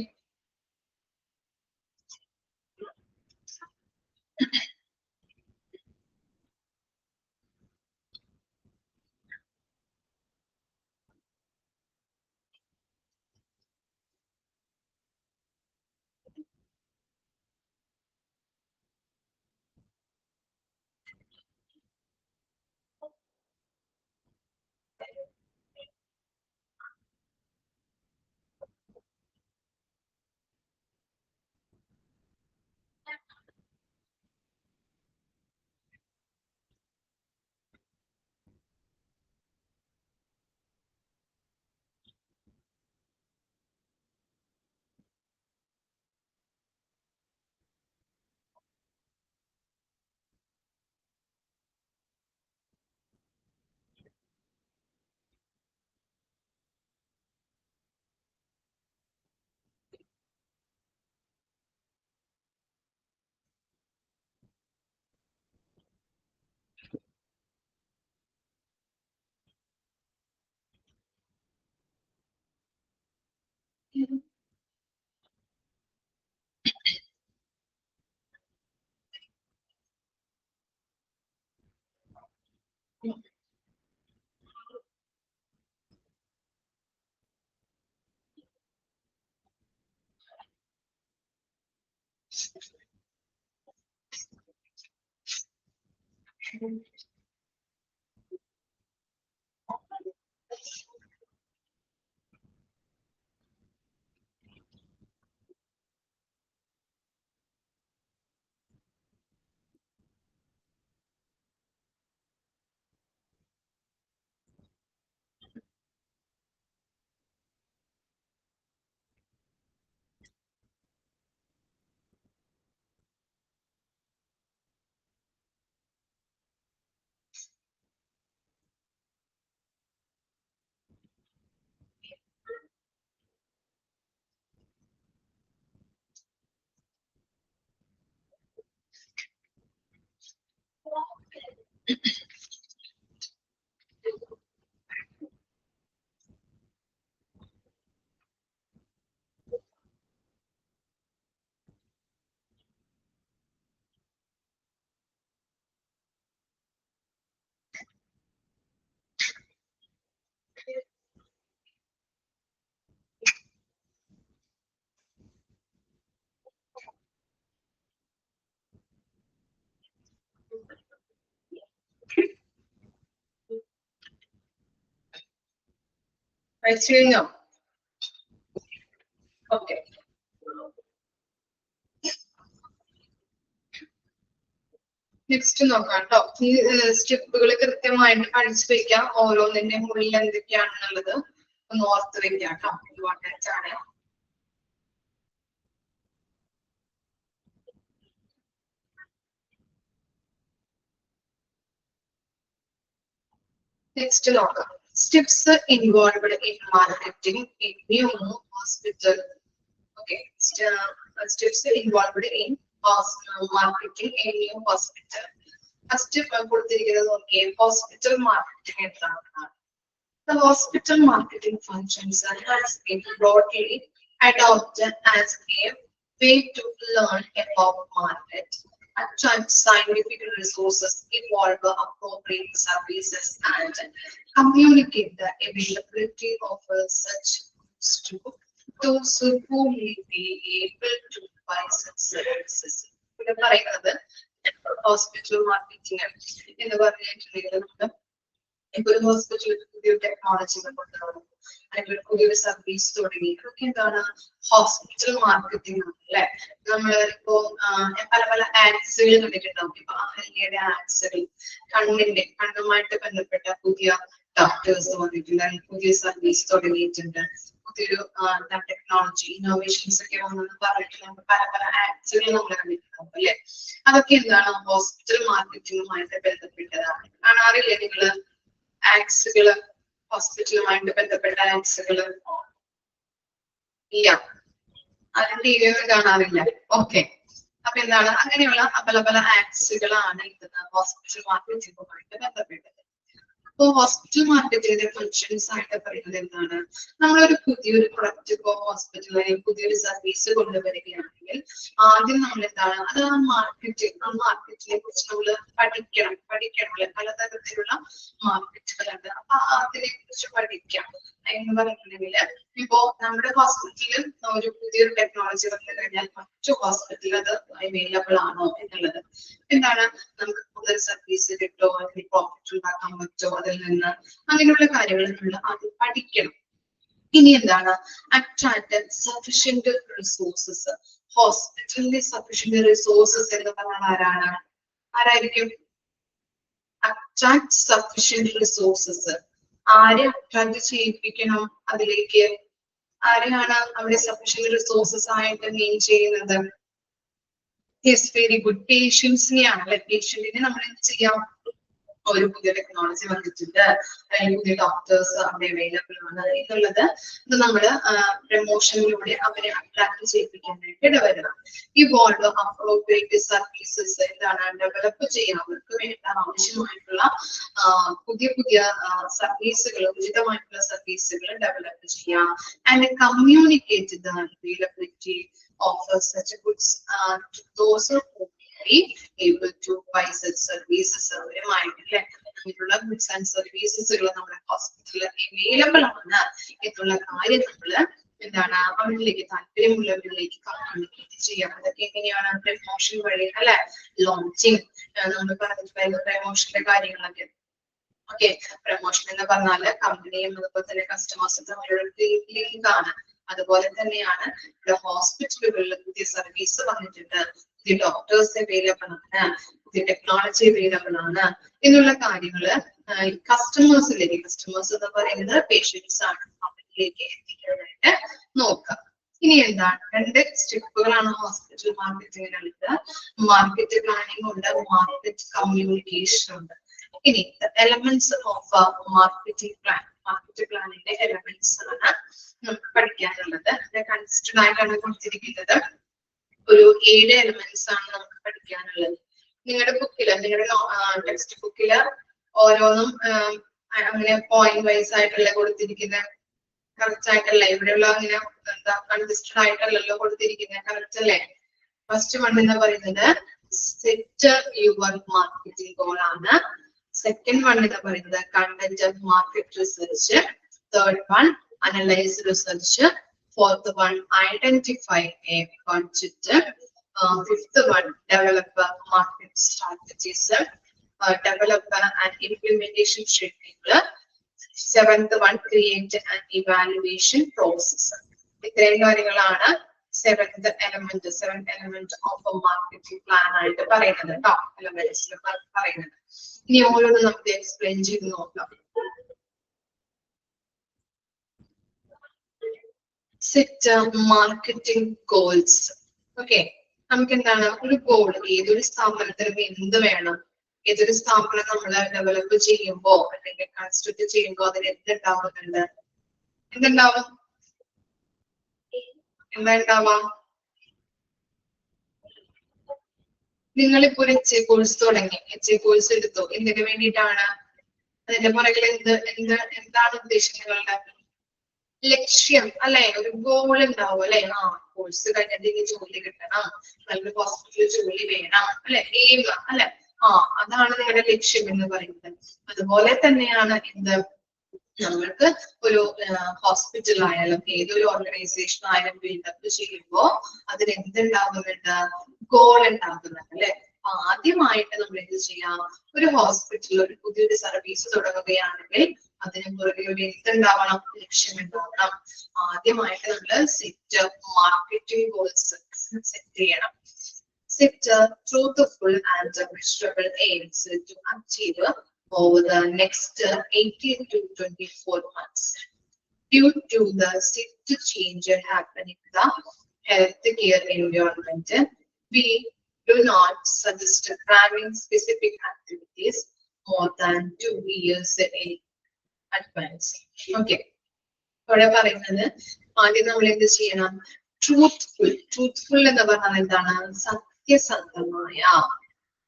പഠിച്ചു കഴിഞ്ഞോ? ഓക്കെ. നെക്സ്റ്റ് നോക്കാം കേട്ടോ. ഈ സ്റ്റെപ്പുകൾ കൃത്യമായിട്ട് പഠിച്ചു വെക്കാം. ഓരോന്നിന്റെ ഉള്ളിൽ എന്തൊക്കെയാണെന്നുള്ളത് ഒന്ന് ഓർത്ത് വെക്കാം കേട്ടോ. ഇമ്പോർട്ടൻറ്റ് ആണ്. നെക്സ്റ്റ് നോക്കാം. Steps involved in marketing in new hospital. Okay, steps involved in marketing in new hospital. First കൊടുത്തിരിക്കുന്നത് നോക്കിയേ, ഹോസ്പിറ്റൽ മാർക്കറ്റിംഗ് എന്താണ്? The hospital marketing functions has been broadly adopted as a way to learn about market, attract scientific resources, evolve appropriate services, and communicate the availability of such goods to those who may be able to buy such services. ഇവിടെ പറയുന്നത് hospital marketing എന്ന് പറഞ്ഞിട്ടുണ്ടെങ്കിൽ നമുക്ക് ഇപ്പൊ ഒരു ഹോസ്പിറ്റലിൽ പുതിയൊരു technology കൊണ്ടുവരണം, അല്ലെങ്കിൽ പുതിയൊരു സർവീസ് തുടങ്ങി, അതൊക്കെ എന്താണ് ഹോസ്പിറ്റൽ മാർക്കറ്റിംഗ് അല്ലെ. നമ്മള് ഇപ്പോ പല പല ആഡ്സുകൾ കണ്ടിട്ടുണ്ടാവും. ഇപ്പൊ അഹല്യയുടെ ആഡ്സുകൾ, കണ്ണുമായിട്ട് ബന്ധപ്പെട്ട പുതിയ ഡോക്ടേഴ്സ് വന്നിട്ടുണ്ട്, പുതിയ സർവീസ് തുടങ്ങിയിട്ടുണ്ട്, പുതിയൊരു ടെക്നോളജി ഇന്നോവേഷൻസ് ഒക്കെ വന്നെന്ന് പറഞ്ഞിട്ട് നമുക്ക് പല പല ആഡ്സുകൾ നമ്മൾ കണ്ടിട്ടുണ്ടാവും അല്ലെ. അതൊക്കെ എന്താണ് ഹോസ്പിറ്റൽ മാർക്കറ്റിംഗുമായിട്ട് ബന്ധപ്പെട്ടതാണ്. കാണാറില്ലേ നിങ്ങള് ആഡ്സുകള്, ഹോസ്പിറ്റലുമായിട്ട് ബന്ധപ്പെട്ട ആഡ്സുകള്? ഇല്ല, അത് ടി വി ഒന്നും കാണാറില്ല. ഓക്കെ, അപ്പൊ എന്താണ് അങ്ങനെയുള്ള പല പല ആഡ്സുകളാണ് ഇത് ഹോസ്പിറ്റൽ മാർക്കറ്റിംഗുമായിട്ട് ബന്ധപ്പെട്ടത്. അപ്പൊ ഹോസ്പിറ്റൽ മാർക്കറ്റിംഗിന്റെ ഫങ്ഷൻസ് ആയിട്ട് പറയുന്നത് എന്താണ്? നമ്മളൊരു പുതിയൊരു പ്രൊഡക്റ്റ് ഇപ്പോ ഹോസ്പിറ്റലിൽ പുതിയൊരു സർവീസ് കൊണ്ടുവരികയാണെങ്കിൽ ആദ്യം നമ്മൾ എന്താണ് അത് ആ മാർക്കറ്റിനെ കുറിച്ച് നമ്മൾ പഠിക്കണം. പലതരത്തിലുള്ള മാർക്കറ്റുകളുണ്ട്, അപ്പൊ അതിനെ കുറിച്ച് പഠിക്കാം. എന്ന് പറഞ്ഞിട്ടുണ്ടെങ്കിൽ ഇപ്പോ നമ്മുടെ ഹോസ്പിറ്റലിൽ ഒരു പുതിയൊരു ടെക്നോളജി വന്നു കഴിഞ്ഞാൽ മറ്റു ഹോസ്പിറ്റലിൽ അത് അവൈലബിൾ ആണോ എന്നുള്ളത്, എന്താണ് നമുക്ക് കൂടുതൽ സർവീസ് കിട്ടോ, അല്ലെങ്കിൽ പ്രോഫിറ്റ് ഉണ്ടാക്കാൻ പറ്റുമോ അതിൽ നിന്ന്, അങ്ങനെയുള്ള കാര്യങ്ങൾ നമ്മൾ അത് പഠിക്കണം. ഇനി എന്താണ് അട്രാക്ട് സഫിഷ്യന്റ് റിസോഴ്സസ്. ഹോസ്പിറ്റലിന്റെ സഫിഷ്യന്റ് റിസോഴ്സസ് എന്ന് പറഞ്ഞാൽ ആരായിരിക്കും? Attract sufficient resources. ആരെ അട്രാക്ട് ചെയ്യിപ്പിക്കണം അതിലേക്ക്? ആരെയാണ് അവിടെ സഫിഷ്യന്റ് റിസോഴ്സസ് ആയിട്ട് മെയിൻ ചെയ്യുന്നത്? യെസ്, വെരി ഗുഡ്, പേഷ്യൻസിനെയാണ് അല്ലെ. പേഷ്യന്റിനെ നമ്മൾ എന്ത് ചെയ്യാം? ഒരു പുതിയ ടെക്നോളജി വന്നിട്ടുണ്ട്, അല്ലെങ്കിൽ പുതിയ ഡോക്ടേഴ്സ് അവിടെ അവൈലബിൾ ആണ് എന്നുള്ളത് ഇത് നമ്മള് പ്രമോഷനിലൂടെ അവരെ അട്രാക്ട് ചെയ്യിപ്പിക്കാനായിട്ട് ഇടവരണം. ഈ ബോൾഡ് അപ്രോപ്രിയേറ്റ് സർവീസസ് എന്താണ് ഡെവലപ്പ് ചെയ്യാൻ, അവർക്ക് വേണ്ട ആവശ്യമായിട്ടുള്ള പുതിയ സർവീസുകൾ, ഉചിതമായിട്ടുള്ള സർവീസുകൾ ഡെവലപ്പ് ചെയ്യാം. And communicate the availability of such goods to those who be able to buy such services. അവരുമായിട്ടില്ലേ അങ്ങനെയുള്ള ഗുഡ്സ് ആൻഡ് സർവീസസുകൾ നമ്മുടെ ഹോസ്പിറ്റലിൽ അവൈലബിൾ ആണ് എന്നുള്ള കാര്യം നമ്മള് എന്താണ് അവരിലേക്ക്, താല്പര്യമുള്ളവരിലേക്ക് കമ്മ്യൂണിക്കേറ്റ് ചെയ്യാം. അതൊക്കെ എങ്ങനെയാണ്? പ്രമോഷൻ വഴി അല്ലെ, ലോഞ്ചിങ് നമ്മൾ പറഞ്ഞിട്ടുണ്ടായിരുന്നു പ്രമോഷന്റെ കാര്യങ്ങളൊക്കെ. ഓക്കെ, പ്രമോഷൻ എന്ന് പറഞ്ഞാല് കമ്പനിയും അതുപോലെ തന്നെ കസ്റ്റമേഴ്സും തമ്മിലുള്ള ലിങ്ക് ആണ്. അതുപോലെ തന്നെയാണ് ഇവിടെ ഹോസ്പിറ്റലുകളിൽ പുതിയ സർവീസ് വന്നിട്ടുണ്ട്, പുതിയ ഡോക്ടേഴ്സ് അവൈലബിൾ ആണ്, പുതിയ ടെക്നോളജി അവൈലബിൾ ആണ് എന്നുള്ള കാര്യങ്ങള് കസ്റ്റമേഴ്സ് എന്ന് പറയുന്നത് പേഷ്യൻസ് ആണ്, അവരിലേക്ക് എത്തിക്കാനായിട്ട് നോക്കാം. ഇനി എന്താണ്? 2 സ്റ്റെപ്പുകളാണ് ഹോസ്പിറ്റൽ മാർക്കറ്റിംഗിനുള്ളത്. മാർക്കറ്റ് പ്ലാനിംഗ് ഉണ്ട്, മാർക്കറ്റ് കമ്മ്യൂണിക്കേഷൻ ഉണ്ട്. ഇനി elements of marketing plan. Market പ്ലാനിന്റെ എലമെന്റ്സ് ആണ് നമുക്ക് പഠിക്കാനുള്ളത്. കൺസിസ്റ്റഡ് ആയിട്ടാണ് കൊടുത്തിരിക്കുന്നത്. ഒരു 7 എലമെന്റ്സ് ആണ് നമുക്ക് പഠിക്കാനുള്ളത്. നിങ്ങളുടെ ബുക്കില്, നിങ്ങളുടെ ടെക്സ്റ്റ് ബുക്കില് ഓരോന്നും അങ്ങനെ പോയിന്റ് വൈസ് ആയിട്ടല്ല കൊടുത്തിരിക്കുന്നത്, കറക്റ്റ് ആയിട്ടല്ല. ഇവിടെയുള്ള അങ്ങനെ എന്താ കൺസിസ്റ്റഡ് ആയിട്ടല്ലല്ലോ കൊടുത്തിരിക്കുന്നത്, കറക്റ്റ് അല്ലേ? ഫസ്റ്റ് വൺ എന്ന് പറയുന്നത് സെറ്റ് യുവർ മാർക്കറ്റിംഗ് ഗോൾ ആണ്. സെക്കൻഡ് വൺ എന്ന് പറയുന്നത് content market research. Third one analyze research. Fourth one identify a budget. Fifth one develop market strategies. Develop an implementation schedule. Seventh one, create an evaluation process. ഇത്രയും കാര്യങ്ങളാണ് seventh element of a marketing plan ആയിട്ട് പറയുന്നത് കേട്ടോ. elements പറയുന്നത്. ഇനി ഓരോന്നും നമുക്ക് explain ചെയ്ത് നോക്കാം. Set marketing goals. Okay. നമുക്ക് എന്താണ് ഒരു ഗോൾ? ഏതൊരു സ്ഥാപനത്തിനും എന്ത് വേണം? ഏതൊരു സ്ഥാപനം നമ്മൾ ഡെവലപ്പ് ചെയ്യുമ്പോ അല്ലെങ്കിൽ കൺസ്ട്രക്ട് ചെയ്യുമ്പോ അതിന് എന്തുണ്ടാവുന്നുണ്ട്? എന്തുണ്ടാവും? എന്താ ഉണ്ടാവാ? നിങ്ങളിപ്പോ ഒരു HA കോഴ്സ് തുടങ്ങി, HA കോഴ്സ് എടുത്തു, എന്തിനു വേണ്ടിയിട്ടാണ്? അതിന്റെ പുറകിൽ എന്താണ് ഉദ്ദേശം? നിങ്ങളുടെ ലക്ഷ്യം അല്ലെ? ഒരു ഗോൾ ഉണ്ടാവും അല്ലെ? കോഴ്സ് കഴിഞ്ഞിട്ട് ജോലി കിട്ടണം, നല്ലൊരു ഹോസ്പിറ്റലിൽ ജോലി വേണം അല്ലെ? എയിം അല്ലെ? അതാണ് നിങ്ങളുടെ ലക്ഷ്യം എന്ന് പറയുന്നത്. അതുപോലെ തന്നെയാണ് എന്ത്, നമ്മൾക്ക് ഒരു ഹോസ്പിറ്റൽ ആയാലും ഏതൊരു ഓർഗനൈസേഷൻ ആയാലും ബിൽഡപ്പ് ചെയ്യുമ്പോ അതിന് എന്തുണ്ടാകുന്നുണ്ട്? ഗോൾ ഉണ്ടാകുന്നുണ്ട് അല്ലെ? ആദ്യമായിട്ട് നമ്മൾ എന്ത് ചെയ്യാം? ഒരു ഹോസ്പിറ്റലിൽ ഒരു പുതിയൊരു സർവീസ് തുടങ്ങുകയാണെങ്കിൽ അതിന് പുറകെ ഒരു എന്തുണ്ടാവണം? ലക്ഷ്യം ഉണ്ടാവണം. ആദ്യമായിട്ട് നമ്മൾ സെറ്റ് മാർക്കറ്റിംഗ് ഗോൾസ് സെറ്റ് ചെയ്യണം. Set truthful and measurable aims to achieve over the next 18 to 24 months. Due to the shift change happening in the healthcare environment, we do not suggest planning specific activities more than 2 years in advance. Okay. ഇവിടെ പറയുന്നത് ആദ്യം നമ്മൾ എന്ത് ചെയ്യണം? Truthful എന്ന് പറഞ്ഞാൽ എന്താണ്? സത്യസന്ധമായ.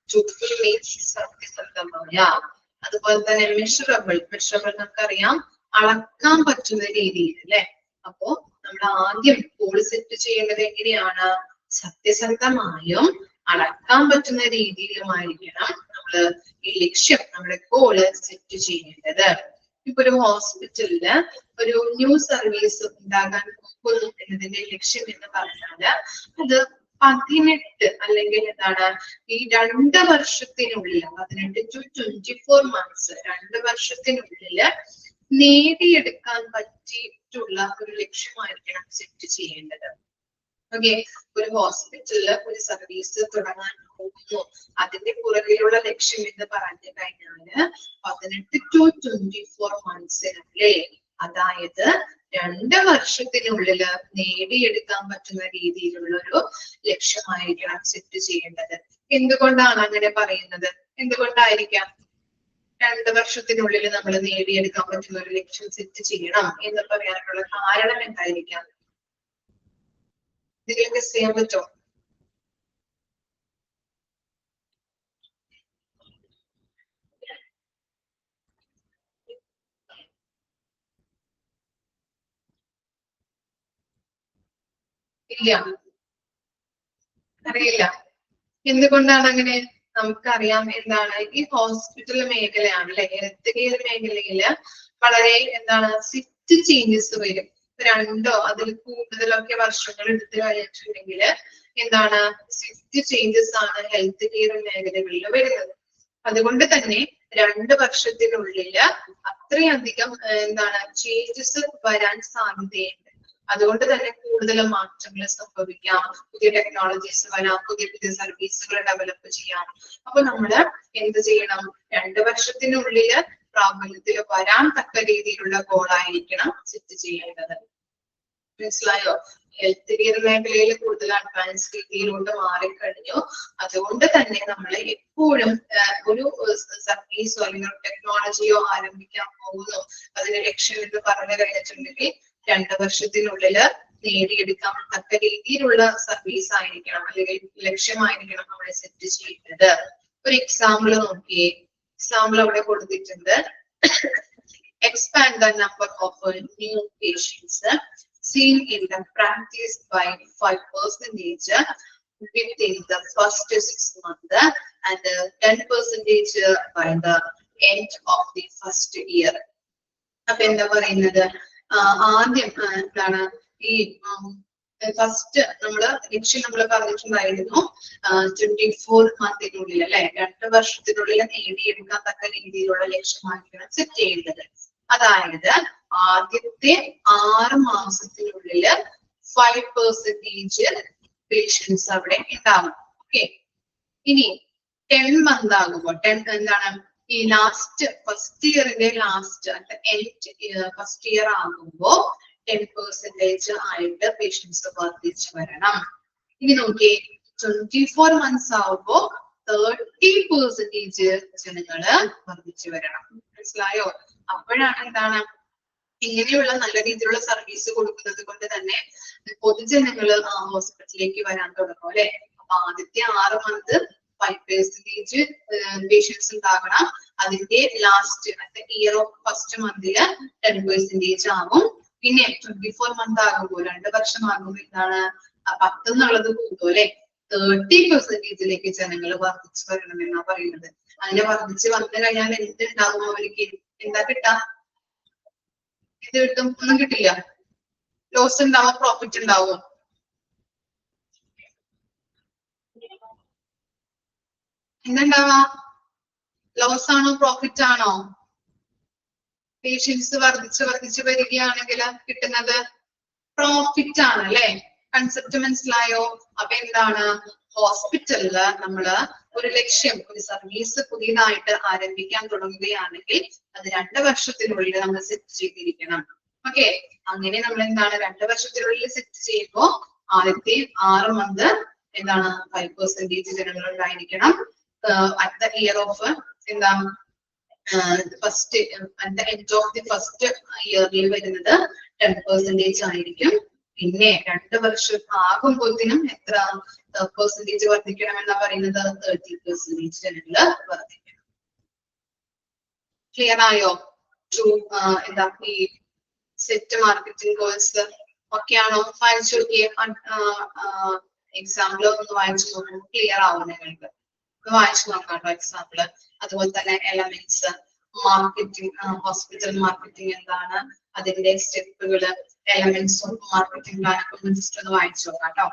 ട്രൂത്ത്ഫുൾ മീൻസ് സത്യസന്ധമായ. അതുപോലെ തന്നെ മെഷറബിൾ നമുക്കറിയാം, അളക്കാൻ പറ്റുന്ന രീതിയിൽ അല്ലെ? അപ്പോ നമ്മൾ ആദ്യം ഗോൾ സെറ്റ് ചെയ്യേണ്ടത് എങ്ങനെയാണ്? സത്യസന്ധമായും അളക്കാൻ പറ്റുന്ന രീതിയിലുമായിരിക്കണം നമ്മള് ഈ ലക്ഷ്യം, നമ്മുടെ ഗോള് സെറ്റ് ചെയ്യേണ്ടത്. ഇപ്പൊ ഒരു ഹോസ്പിറ്റലില് ഒരു ന്യൂ സർവീസ് ഉണ്ടാകാൻ പോകുന്നു എന്നതിന്റെ ലക്ഷ്യം എന്ന് പറഞ്ഞാല് അത് 18 അല്ലെങ്കിൽ എന്താണ് ഈ 2 വർഷത്തിനുള്ളിൽ 18 to 24 months 2 വർഷത്തിനുള്ളില് നേടിയെടുക്കാൻ പറ്റിയിട്ടുള്ള ഒരു ലക്ഷ്യമായിരിക്കണം സെറ്റ് ചെയ്യേണ്ടത്. ഓക്കെ. ഒരു ഹോസ്പിറ്റലില് ഒരു സർവീസ് തുടങ്ങാൻ പോകുന്നു, അതിന്റെ പുറകിലുള്ള ലക്ഷ്യം എന്ന് പറഞ്ഞു കഴിഞ്ഞാല് 18 to 24 monthsനുള്ളിൽ, അതായത് 2 വർഷത്തിനുള്ളില് നേടിയെടുക്കാൻ പറ്റുന്ന രീതിയിലുള്ള ഒരു ലക്ഷ്യമായിരിക്കണം സെറ്റ് ചെയ്യേണ്ടത്. എന്തുകൊണ്ടാണ് അങ്ങനെ പറയുന്നത്? എന്തുകൊണ്ടായിരിക്കാം 2 വർഷത്തിനുള്ളിൽ നമ്മൾ നേടിയെടുക്കാൻ പറ്റുന്ന ഒരു ലക്ഷ്യം സെറ്റ് ചെയ്യണം എന്ന് പറയാനുള്ള കാരണം എന്തായിരിക്കാം? ഇതിലേക്ക് ചെയ്യാൻ പറ്റുമോ? ഇല്ല, അറിയില്ല. എന്തുകൊണ്ടാണ് അങ്ങനെ? നമുക്കറിയാം എന്താണ് ഈ ഹോസ്പിറ്റൽ മേഖലയാണ് അല്ലെ? ഹെൽത്ത് കെയർ മേഖലയില് വളരെ എന്താണ് സിറ്റ് ചേഞ്ചസ് വരും. 2 അതിൽ കൂടുതലൊക്കെ വർഷങ്ങൾ എടുത്തു കഴിഞ്ഞിട്ടുണ്ടെങ്കിൽ എന്താണ് സിറ്റ് ചേഞ്ചസ് ആണ് ഹെൽത്ത് കെയർ മേഖലകളിൽ വരുന്നത്. അതുകൊണ്ട് തന്നെ 2 വർഷത്തിനുള്ളില് അത്രയധികം എന്താണ് ചേഞ്ചസ് വരാൻ സാധ്യതയുണ്ട്. അതുകൊണ്ട് തന്നെ കൂടുതൽ മാറ്റങ്ങൾ സംഭവിക്കാം, പുതിയ ടെക്നോളജീസ് വരാം, പുതിയ സർവീസുകൾ ഡെവലപ്പ് ചെയ്യാം. അപ്പൊ നമ്മള് എന്ത് ചെയ്യണം? 2 വർഷത്തിനുള്ളില് പ്രാബല്യത്തിൽ വരാൻ തക്ക രീതിയിലുള്ള ഗോളായിരിക്കണം സെറ്റ് ചെയ്യേണ്ടത്. മനസ്സിലായോ? ഹെൽത്ത് കെയർ മേഖലയിൽ കൂടുതൽ അഡ്വാൻസ് രീതിയിലോട്ട് മാറിക്കഴിഞ്ഞു. അതുകൊണ്ട് തന്നെ നമ്മൾ എപ്പോഴും ഒരു സർവീസോ അല്ലെങ്കിൽ ടെക്നോളജിയോ ആരംഭിക്കാൻ പോകുന്നു, അതിന്റെ ലക്ഷ്യം എന്ന് പറഞ്ഞു കഴിഞ്ഞിട്ടുണ്ടെങ്കിൽ 2 വർഷത്തിനുള്ളില് നേടിയെടുക്കാൻ തക്ക രീതിയിലുള്ള സർവീസ് ആയിരിക്കണം അല്ലെങ്കിൽ ലക്ഷ്യമായിരിക്കണം നമ്മൾ സെറ്റ് ചെയ്യുന്നത്. ഒരു എക്സാമ്പിൾ നോക്കിയേ. എക്സാമ്പിൾ അവിടെ കൊടുത്തിട്ടുണ്ട്. Expand the number of new patients seen in the practice by 5% within the first 6 months and 10% by the end of the first year. അപ്പൊ എന്താ പറയുന്നത്? ആദ്യം എന്താണ് ഈ ഫസ്റ്റ് നമ്മള് ലക്ഷ്യം നമ്മൾ പറഞ്ഞിട്ടുണ്ടായിരുന്നു 24 മന്തിനുള്ളിൽ അല്ലെ? 2 വർഷത്തിനുള്ളിൽ നേടിയെടുക്കാൻ തക്ക രീതിയിലുള്ള ലക്ഷ്യമായിരിക്കണം സെറ്റ് ചെയ്യുന്നത്. അതായത് ആദ്യത്തെ 6 മാസത്തിനുള്ളില് 5% പേഷ്യൻസ് അവിടെ ഉണ്ടാകും. ഓക്കെ, ഇനി 10 മന്ത് ആകുമ്പോൾ 10 എന്താണ് ഈ ലാസ്റ്റ് ഫസ്റ്റ് ഇയറിന്റെ ലാസ്റ്റ് ഫസ്റ്റ് ഇയർ ആകുമ്പോ 10% ആയിട്ട് പേഷ്യൻസ് വർദ്ധിച്ചു വരണം. ഇനി നോക്കിയേ 24 മന്ത്സ് ആവുമ്പോ 30% ജനങ്ങള് വർദ്ധിച്ചു വരണം. മനസ്സിലായോ? അപ്പോഴാണ് എന്താണ് ഇങ്ങനെയുള്ള നല്ല രീതിയിലുള്ള സർവീസ് കൊടുക്കുന്നത് കൊണ്ട് തന്നെ പൊതുജനങ്ങള് ആ ഹോസ്പിറ്റലിലേക്ക് വരാൻ തുടങ്ങും അല്ലെ. അപ്പൊ ആദ്യത്തെ 6 മന്ത് 5% പേഷ്യൻസ് ഉണ്ടാകണം. അതിന്റെ ലാസ്റ്റ് ഇയർ ഓഫ് ഫസ്റ്റ് മന്തില് 10% ആകും. പിന്നെ 24 മന്ത് ആകുമ്പോൾ 2 വർഷം ആകുമ്പോൾ എന്താണ് 10 എന്നുള്ളത് കൂടും അല്ലെ. 30%ലേക്ക് ജനങ്ങൾ വർദ്ധിച്ചു വരണമെന്നാ പറയുന്നത്. അങ്ങനെ വർദ്ധിച്ച് വന്നു കഴിഞ്ഞാൽ എന്തുണ്ടാകും അവർക്ക്? എന്താ കിട്ടാ? ഇത് കിട്ടും? ഒന്നും കിട്ടില്ല. ലോസ് ഉണ്ടാവും, പ്രോഫിറ്റ് ഉണ്ടാവും? എന്തുണ്ടാവാ? ലോസ് ആണോ പ്രോഫിറ്റ് ആണോ? പേഷ്യൻസ് വർദ്ധിച്ച് വരികയാണെങ്കിൽ കിട്ടുന്നത് പ്രോഫിറ്റ് ആണ് അല്ലെ. കൺസെപ്റ്റ് മനസ്സിലായോ? അപ്പൊ എന്താണ് ഹോസ്പിറ്റലില് നമ്മള് ഒരു ലക്ഷ്യം, ഒരു സർവീസ് പുതിയതായിട്ട് ആരംഭിക്കാൻ തുടങ്ങുകയാണെങ്കിൽ അത് 2 വർഷത്തിനുള്ളിൽ നമ്മൾ സെറ്റ് ചെയ്തിരിക്കണം. ഓക്കെ, അങ്ങനെ നമ്മൾ എന്താണ് 2 വർഷത്തിനുള്ളിൽ സെറ്റ് ചെയ്യുമ്പോൾ ആദ്യത്തെ 6 മന്ത് എന്താണ് 5% ജനങ്ങൾ ഉണ്ടായിരിക്കണം. അറ്റ് ദ ഇയർ ഓഫ് എന്താണ് first at the end of the first ഇയറിൽ വരുന്നത് 10% ആയിരിക്കും. പിന്നെ 2 വർഷം ആകുമ്പോഴത്തേനും എത്ര പെർസെന്റേജ് വർദ്ധിക്കണം എന്നാ പറയുന്നത്? 30% ജനങ്ങള് വർദ്ധിക്കണം. ക്ലിയർ ആയോ? എന്താ ഈ സെറ്റ് മാർക്കറ്റിംഗ് കോഴ്സ് ഒക്കെ ആണോ? വായിച്ചു നോക്കിയേ, എക്സാമ്പിൾ ഒന്ന് വായിച്ചു നോക്കൂ, ക്ലിയർ ആവും നിങ്ങൾക്ക്. വായിച്ചു നോക്കാട്ടോ എക്സാമ്പിള്. അതുപോലെ തന്നെ എലമെന്റ്സ്, മാർക്കറ്റിംഗ്, ഹോസ്പിറ്റൽ മാർക്കറ്റിംഗ് എന്താണ്, അതിന്റെ സ്റ്റെപ്പുകള്, എലമെന്റ്സ് ഓഫ് മാർക്കറ്റിംഗ് പ്ലാനൊക്കെ ഒന്ന് ജസ്റ്റ് ഒന്ന് വായിച്ചു നോക്കാട്ടോ.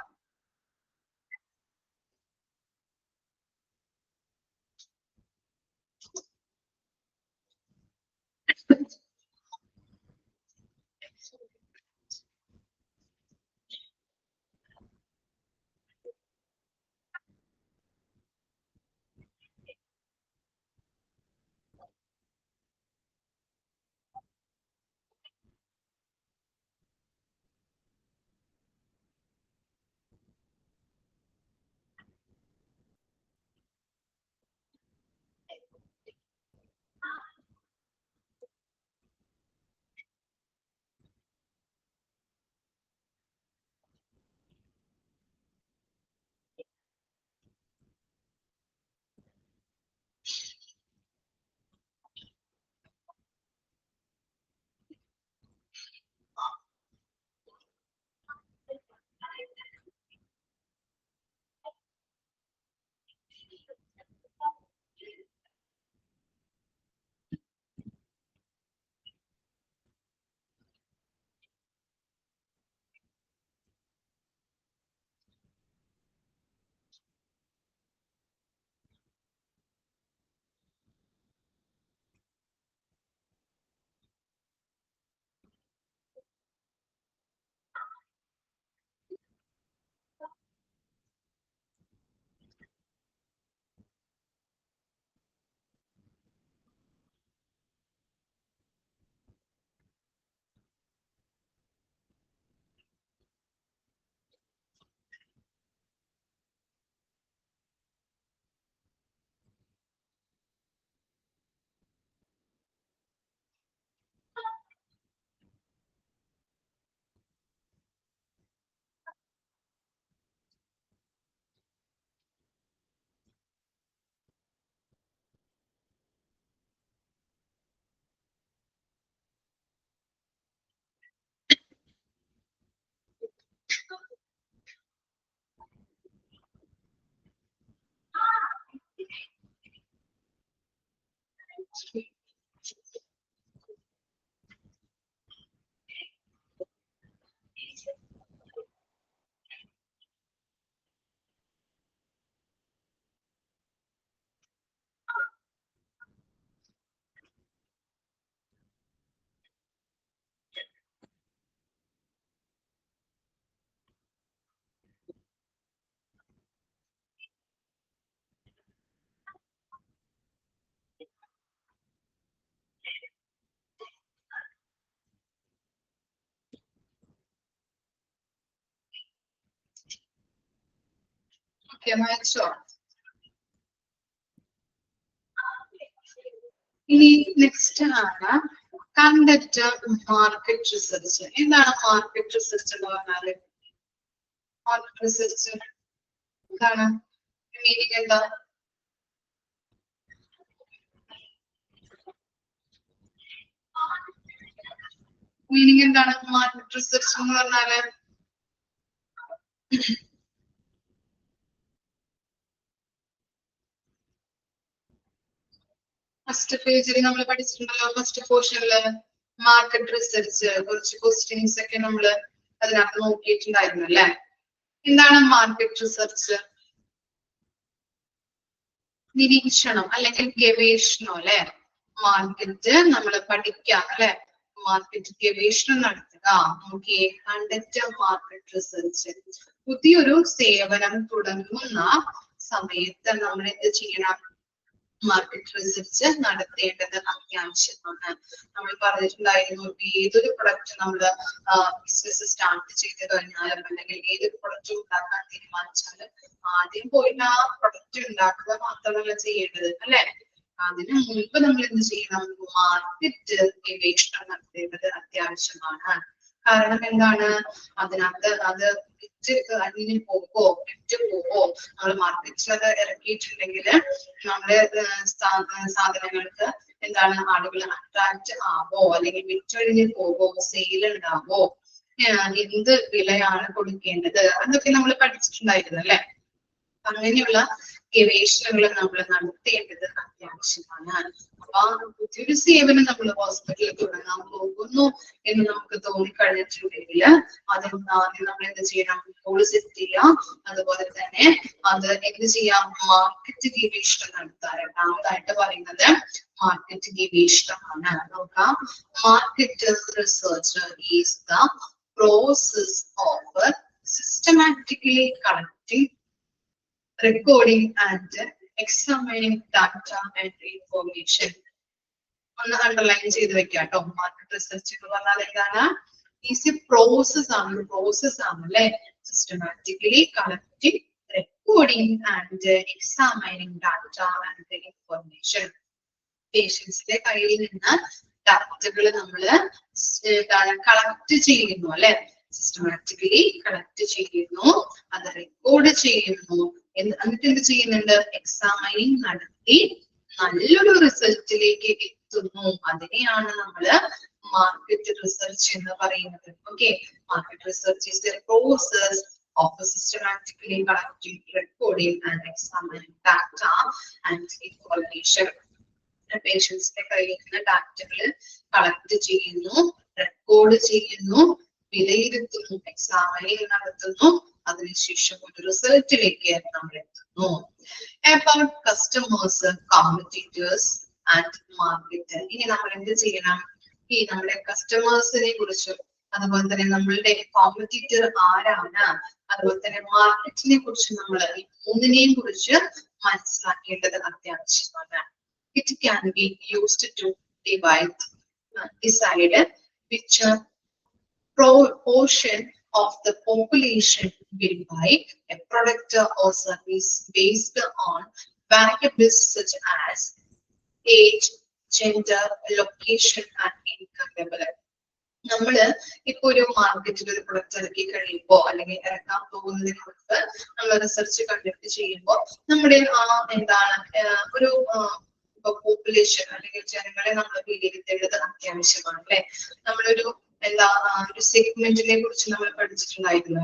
ഓക്കെ, വായിച്ചോ? ഇനി നെക്സ്റ്റ് ആണ് കണ്ടക്ട് മാർക്കറ്റ് റിസർച്ച്. എന്താണ് മാർക്കറ്റ് റിസർച്ച് എന്ന് പറഞ്ഞാല്? മാർക്കറ്റ് റിസർച്ച് എന്താണ് മീനിങ്? എന്താ? മീനിങ് എന്താണ് മാർക്കറ്റ് റിസർച്ച് എന്ന് പറഞ്ഞാല്? ഫസ്റ്റ് പേജിൽ നമ്മൾ പഠിച്ചിട്ടുണ്ടല്ലോ, ഫസ്റ്റ് പോർഷനില് മാർക്കറ്റ് റിസർച്ച് കുറച്ച് ക്വസ്റ്റ്യൻസ് ഒക്കെ നമ്മൾ അതിനകത്ത് നോക്കിയിട്ടുണ്ടായിരുന്നു അല്ലെ. എന്താണ് മാർക്കറ്റ് റിസർച്ച്? നിരീക്ഷണം അല്ലെങ്കിൽ ഗവേഷണം അല്ലെ. മാർക്കറ്റ് നമ്മൾ പഠിക്കാം അല്ലെ, മാർക്കറ്റ് ഗവേഷണം നടത്തുക. നോക്കിയേ, കണ്ടക്ട് മാർക്കറ്റ് റിസർച്ച്. പുതിയൊരു സേവനം തുടങ്ങുന്ന സമയത്ത് നമ്മൾ എന്ത് ചെയ്യണം? മാർക്കറ്റ് റിസർച്ച് നടത്തേണ്ടത് അത്യാവശ്യമാണ്. നമ്മൾ പറഞ്ഞിട്ടുണ്ടായിരുന്നു, ഏതൊരു പ്രൊഡക്റ്റ് നമ്മൾ ബിസിനസ് സ്റ്റാർട്ട് ചെയ്ത് കഴിഞ്ഞാലും അല്ലെങ്കിൽ ഏതൊരു പ്രൊഡക്റ്റ് ഉണ്ടാക്കാൻ തീരുമാനിച്ചാലും ആദ്യം പോയിട്ട് ആ പ്രൊഡക്റ്റ് ഉണ്ടാക്കുക മാത്രമല്ല ചെയ്യേണ്ടത് അല്ലെ. അതിനു മുൻപ് നമ്മൾ എന്ത് ചെയ്യണം? മാർക്കറ്റ് ഗവേഷണം നടത്തേണ്ടത് അത്യാവശ്യമാണ്. കാരണം എന്താണ്? അതിനകത്ത് അത് അതിന് പോകോ നമ്മൾ മാർക്കറ്റിൽ അത് ഇറക്കിയിട്ടുണ്ടെങ്കിൽ നമ്മുടെ സാധനങ്ങൾക്ക് എന്താണ് ആളുകൾ അട്രാക്ട് ആവോ, അല്ലെങ്കിൽ വിറ്റൊഴിഞ്ഞ് പോവോ, സെയിൽ ഉണ്ടാവോ, എന്ത് വിലയാണ് കൊടുക്കേണ്ടത്, അതൊക്കെ നമ്മൾ പഠിച്ചിട്ടുണ്ടായിരുന്നു അല്ലെ. അങ്ങനെയുള്ള ഗവേഷണങ്ങൾ നമ്മൾ നടത്തേണ്ടത് അത്യാവശ്യമാണ്. അപ്പൊ പുതിയൊരു സേവനം നമ്മൾ ഹോസ്പിറ്റലിൽ തുടങ്ങാൻ പോകുന്നു എന്ന് നമുക്ക് തോന്നിക്കഴിഞ്ഞിട്ടുണ്ടെങ്കിൽ ആദ്യം നമ്മൾ എന്ത് ചെയ്യണം? ഗോൾ സെറ്റ് ചെയ്യാം. അതുപോലെ തന്നെ അത് എന്ത് ചെയ്യാം? മാർക്കറ്റ് ഗവേഷണം നടത്താം. രണ്ടാമതായിട്ട് പറയുന്നത് മാർക്കറ്റ് ഗവേഷണമാണ്. നോക്കാം, market research is the process of systematically collecting, recording and examining data and information. ഒന്ന് അണ്ടർലൈൻ ചെയ്ത് വെക്കാം കേട്ടോ. മാർക്കറ്റ് റിസർച്ച് എന്ന് പറഞ്ഞാൽ എന്താണ്? ഈസി പ്രോസസ് ആണ്, അല്ലെ. Systematically collecting, recording and examining data and information. പേഷ്യൻസിന്റെ കയ്യിൽ നിന്ന് ഡാറ്റകൾ നമ്മൾ കളക്ട് ചെയ്യുന്നു അല്ലെ. സിസ്റ്റമാറ്റിക്കലി കളക്ട് ചെയ്യുന്നു, അത് റെക്കോർഡ് ചെയ്യുന്നു, എന്നിട്ട് എന്ത് ചെയ്യുന്നുണ്ട്? എക്സാമിനിങ് നടത്തി നല്ലൊരു റിസൾട്ടിലേക്ക് എത്തുന്നു. അതിനെയാണ് നമ്മള് മാർക്കറ്റ് റിസർച്ച് എന്ന് പറയുന്നത്. Okay, market research is the process of systematically collecting, recording and examining data and information. പേഷ്യൻസിന്റെ കയ്യിൽ നിന്ന് ഡാറ്റകൾ കളക്ട് ചെയ്യുന്നു, റെക്കോർഡ് ചെയ്യുന്നു, വിലയിരുത്തുന്നു, എക്സാമിനിങ് നടത്തുന്നു, അതിനുശേഷം ഒരു റിസൾട്ടിലേക്ക് നമ്മൾ എത്തുന്നു. About customers, competitors and market. ഇനി നമ്മൾ എന്ത് ചെയ്യണം? ഈ നമ്മുടെ കസ്റ്റമേഴ്സിനെ കുറിച്ചും അതുപോലെ തന്നെ നമ്മളുടെ കോമ്പറ്റീറ്റർ ആരാണ്, അതുപോലെ തന്നെ മാർക്കറ്റിനെ കുറിച്ച് നമ്മൾ ഈ മൂന്നിനെയും കുറിച്ച് മനസ്സിലാക്കേണ്ടത് അത്യാവശ്യമാണ്. It can be used to decide which proportion of the population will buy a product or service based on variables such as age, gender, location and income level. നമ്മള് ഇപ്പൊ ഒരു മാർക്കറ്റിൽ ഒരു പ്രൊഡക്റ്റ് ഇറക്കി കഴിയുമ്പോ അല്ലെങ്കിൽ ഇറക്കാൻ പോകുന്നതിന് മുൻപ് നമ്മൾ റിസർച്ച് കണ്ടക്ട് ചെയ്യുമ്പോൾ നമ്മുടെ എന്താണ് ഒരു പോപ്പുലേഷൻ അല്ലെങ്കിൽ ജനങ്ങളെ നമ്മൾ വിലയിരുത്തേണ്ടത് അത്യാവശ്യമാണ് അല്ലെ. നമ്മളൊരു ഒരു സെഗ്മെന്റിനെ കുറിച്ച് നമ്മൾ പഠിച്ചിട്ടുണ്ടായിരുന്നു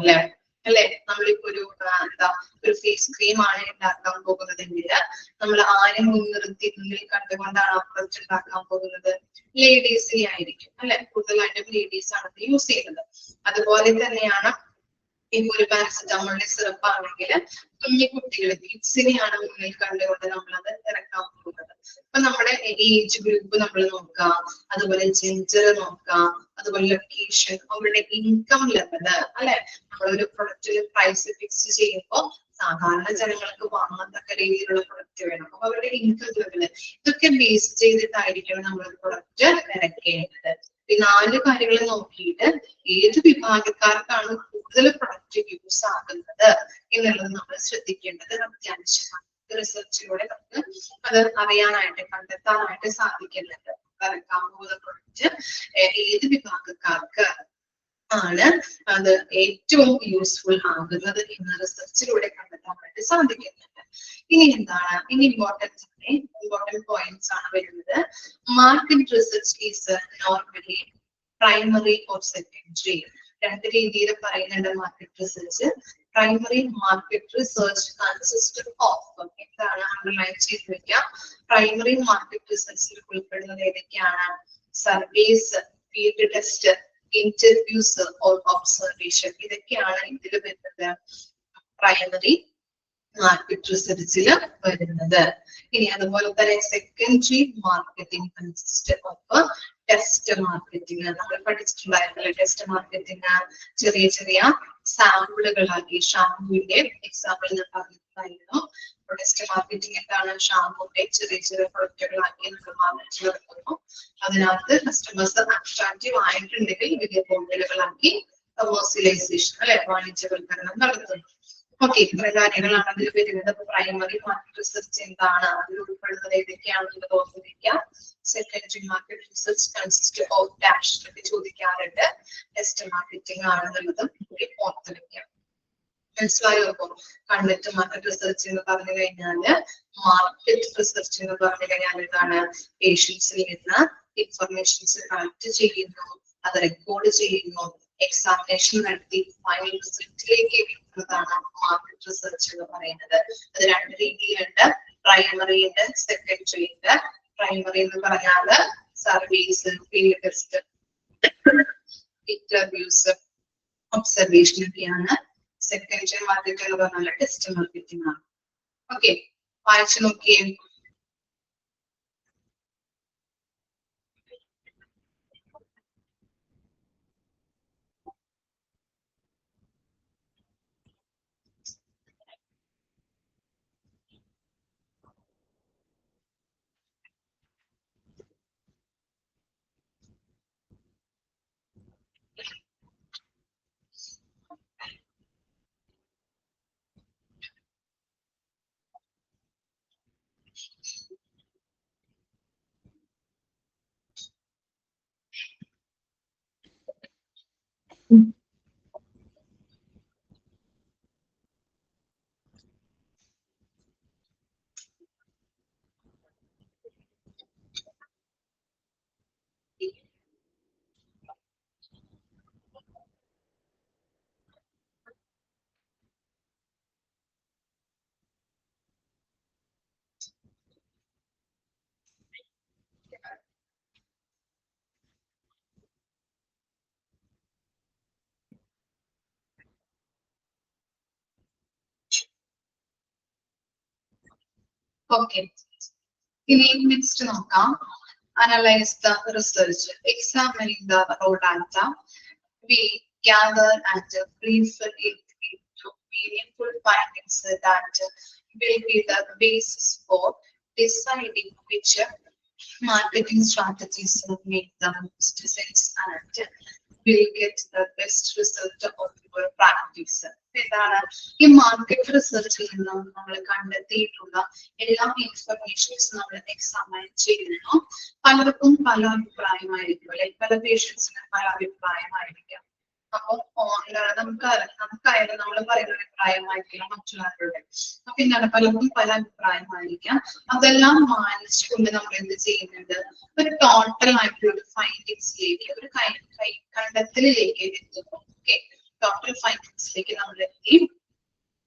അല്ലെ. നമ്മളിപ്പോ ഒരു ഫേസ് ക്രീം ആണ് ഉണ്ടാക്കാൻ പോകുന്നതെങ്കിൽ നമ്മൾ ആരെ മുൻനിർത്തി കണ്ടുകൊണ്ടാണ് ആ പ്രൊഡക്റ്റ് ഉണ്ടാക്കാൻ പോകുന്നത്? ലേഡീസിനെ ആയിരിക്കും അല്ലെ. കൂടുതലായിട്ടും ലേഡീസ് ആണ് യൂസ് ചെയ്യുന്നത്. അതുപോലെ തന്നെയാണ് ഇപ്പൊ ഒരു പാരസെറ്റമോളിന്റെ സിറപ്പ് ആണെങ്കിൽ കുഞ്ഞു കുട്ടികൾ കിഡ്സിനെയാണ് മുന്നിൽ കണ്ടുകൊണ്ട് നമ്മളത് ഇറക്കാൻ പോകുന്നത്. അപ്പൊ നമ്മുടെ ഏജ് ഗ്രൂപ്പ് നമ്മൾ നോക്കാം, അതുപോലെ ജെൻഡർ നോക്കാം, അതുപോലെ ലൊക്കേഷൻ, അവരുടെ ഇൻകം ലെവല് അല്ലെ. നമ്മളൊരു പ്രൊഡക്റ്റിന് പ്രൈസ് ഫിക്സ് ചെയ്യുമ്പോൾ സാധാരണ ജനങ്ങൾക്ക് വാങ്ങത്തക്ക രീതിയിലുള്ള പ്രൊഡക്റ്റ് വേണം. അപ്പൊ അവരുടെ ഇൻകം ലെവല് ഇതൊക്കെ ബേസ് ചെയ്തിട്ടായിരിക്കണം നമ്മളൊരു പ്രൊഡക്റ്റ് ഇറക്കേണ്ടത്. ഈ 4 കാര്യങ്ങൾ നോക്കിയിട്ട് ഏത് വിഭാഗക്കാർക്കാണ് കൂടുതൽ പ്രൊഡക്റ്റ് യൂസ് ആകുന്നത് എന്നുള്ളത് നമ്മൾ ശ്രദ്ധിക്കേണ്ടത് അത്യാവശ്യമാണ്. റിസർച്ചിലൂടെ നമുക്ക് അത് അറിയാനായിട്ട് കണ്ടെത്താനായിട്ട് സാധിക്കുന്നുണ്ട്. പ്രൊഡക്റ്റ് ഏത് വിഭാഗക്കാർക്ക് ആണ് അത് ഏറ്റവും യൂസ്ഫുൾ ആകുന്നത് എന്ന് റിസർച്ചിലൂടെ കണ്ടെത്താനായിട്ട് സാധിക്കുന്നുണ്ട്. ഇനി എന്താണ് ഇനി ഇമ്പോർട്ടന്റ് പോയിന്റ്സ് ആണ് വരുന്നത്. Market research is normally primary or secondary. 2 രീതിയിൽ പറയുന്നുണ്ട് market research. Primary market research consist of എന്താണ് അണ്ടർലൈൻ ചെയ്ത് വെക്കാം. പ്രൈമറി മാർക്കറ്റ് റിസർച്ചിൽ ഉൾപ്പെടുന്നത് ഏതൊക്കെയാണ്? Surveys, field test, interviews or observation. ഇതൊക്കെയാണ് ഇതിൽ വരുന്നത് പ്രൈമറി മാർക്കറ്റ് റിസർച്ചിൽ വരുന്നത്. ഇനി അതുപോലെ തന്നെ secondary marketing consist of test marketing. നമ്മൾ പഠിച്ചിട്ടുണ്ടായിരുന്നല്ലോ ടെസ്റ്റ് മാർക്കറ്റിംഗ്. ചെറിയ ചെറിയ സാമ്പിളുകളാക്കി ഷാമ്പുവിന്റെ എക്സാമ്പിൾ ഞാൻ പറഞ്ഞിട്ടുണ്ടായിരുന്നു. ടെസ്റ്റ് മാർക്കറ്റിംഗ് എന്താണ്? ഷാമ്പുവിന്റെ ചെറിയ ചെറിയ പ്രൊഡക്റ്റുകളാക്കി നമ്മൾ മാർക്കറ്റിൽ ഇറക്കുന്നു. അതിനകത്ത് കസ്റ്റമേഴ്സ് അട്രാക്റ്റീവ് ആയിട്ടുണ്ടെങ്കിൽ വലിയ ബോട്ടിലുകളാക്കി കൊമേഴ്സ്യലൈസേഷൻ അല്ലെ വാണിജ്യവൽക്കരണം നടത്തുന്നു. ഓക്കെ, ഇത്ര കാര്യങ്ങളാണ് അതിൽ വരുന്നത്. പ്രൈമറി മാർക്കറ്റ് റിസർച്ച് എന്താണ്, അതിൽ ഉൾപ്പെടുന്നത് ഏതൊക്കെയാണെന്നുള്ളത് ഓർത്തിരിക്കാം. Secondary market research consist of dash ഒക്കെ ചോദിക്കാറുണ്ട്. ടെസ്റ്റ് മാർക്കറ്റിംഗ് ആണെന്നുള്ളതും ഓർത്തിരിക്കാം. മനസ്സിലായോ? കണ്ടക്ട് മാർക്കറ്റ് റിസർച്ച് എന്ന് പറഞ്ഞു കഴിഞ്ഞാല് മാർക്കറ്റ് റിസർച്ച് എന്ന് പറഞ്ഞു കഴിഞ്ഞാൽ എന്താണ്? പേഷ്യൻസിൽ നിന്ന് ഇൻഫർമേഷൻസ് കളക്ട് ചെയ്യുന്നു, അത് റെക്കോർഡ് ചെയ്യുന്നു, എക്സാമിനേഷൻ നടത്തി ഫൈനൽ റിസൾട്ടിലേക്ക് എത്തുന്നതാണ് മാർക്കറ്റ് റിസർച്ച് എന്ന് പറയുന്നത്. അത് 2 രീതിയിലുണ്ട്. പ്രൈമറി ഉണ്ട്, സെക്കൻഡറി ഉണ്ട്. പ്രൈമറി എന്ന് പറഞ്ഞാല് service, field test, interviews, observation ഒക്കെയാണ്. സെക്കൻഡറി മാർക്കറ്റ് എന്ന് പറഞ്ഞാൽ ടെസ്റ്റ് മാർക്കറ്റിംഗ് ആണ്. ഓക്കെ, വായിച്ചു നോക്കിയേ. Okay. ഇനി നെക്സ്റ്റ് നോക്കാം. Analyze the research. Examining the raw data, we gather and prefer it into meaningful findings that will be the basis for deciding which marketing strategies make the most sense and will get the best result of your practice. എന്താണ് ഈ market റിസർച്ചിൽ നിന്നും നമ്മൾ കണ്ടെത്തിയിട്ടുള്ള എല്ലാ informations നമ്മൾ എക്സാമൈൻ ചെയ്യുന്നു. പലർക്കും പല അഭിപ്രായമായിരിക്കും, അല്ലെ? പല പേഷ്യൻസിന് പല അഭിപ്രായമായിരിക്കാം. അപ്പൊ എന്താണ് നമുക്കായാലും നമ്മൾ പറയുന്ന അഭിപ്രായമായിരിക്കില്ല മറ്റുള്ളവരുടെ. അപ്പൊ എന്താണ് പലർക്കും പല അഭിപ്രായമായിരിക്കാം. അതെല്ലാം മാനിച്ചുകൊണ്ട് നമ്മൾ എന്ത് ചെയ്യുന്നുണ്ട്? ഒരു ടോട്ടൽ ആയിട്ടുള്ള ഒരു ഫൈൻഡിങ്സിലേക്ക്, ഒരു കണ്ടെത്തലിലേക്ക് എത്തുന്നു. ഓക്കെ, ടോട്ടൽ ഫൈൻഡിങ്സിലേക്ക് നമ്മൾ എത്തി.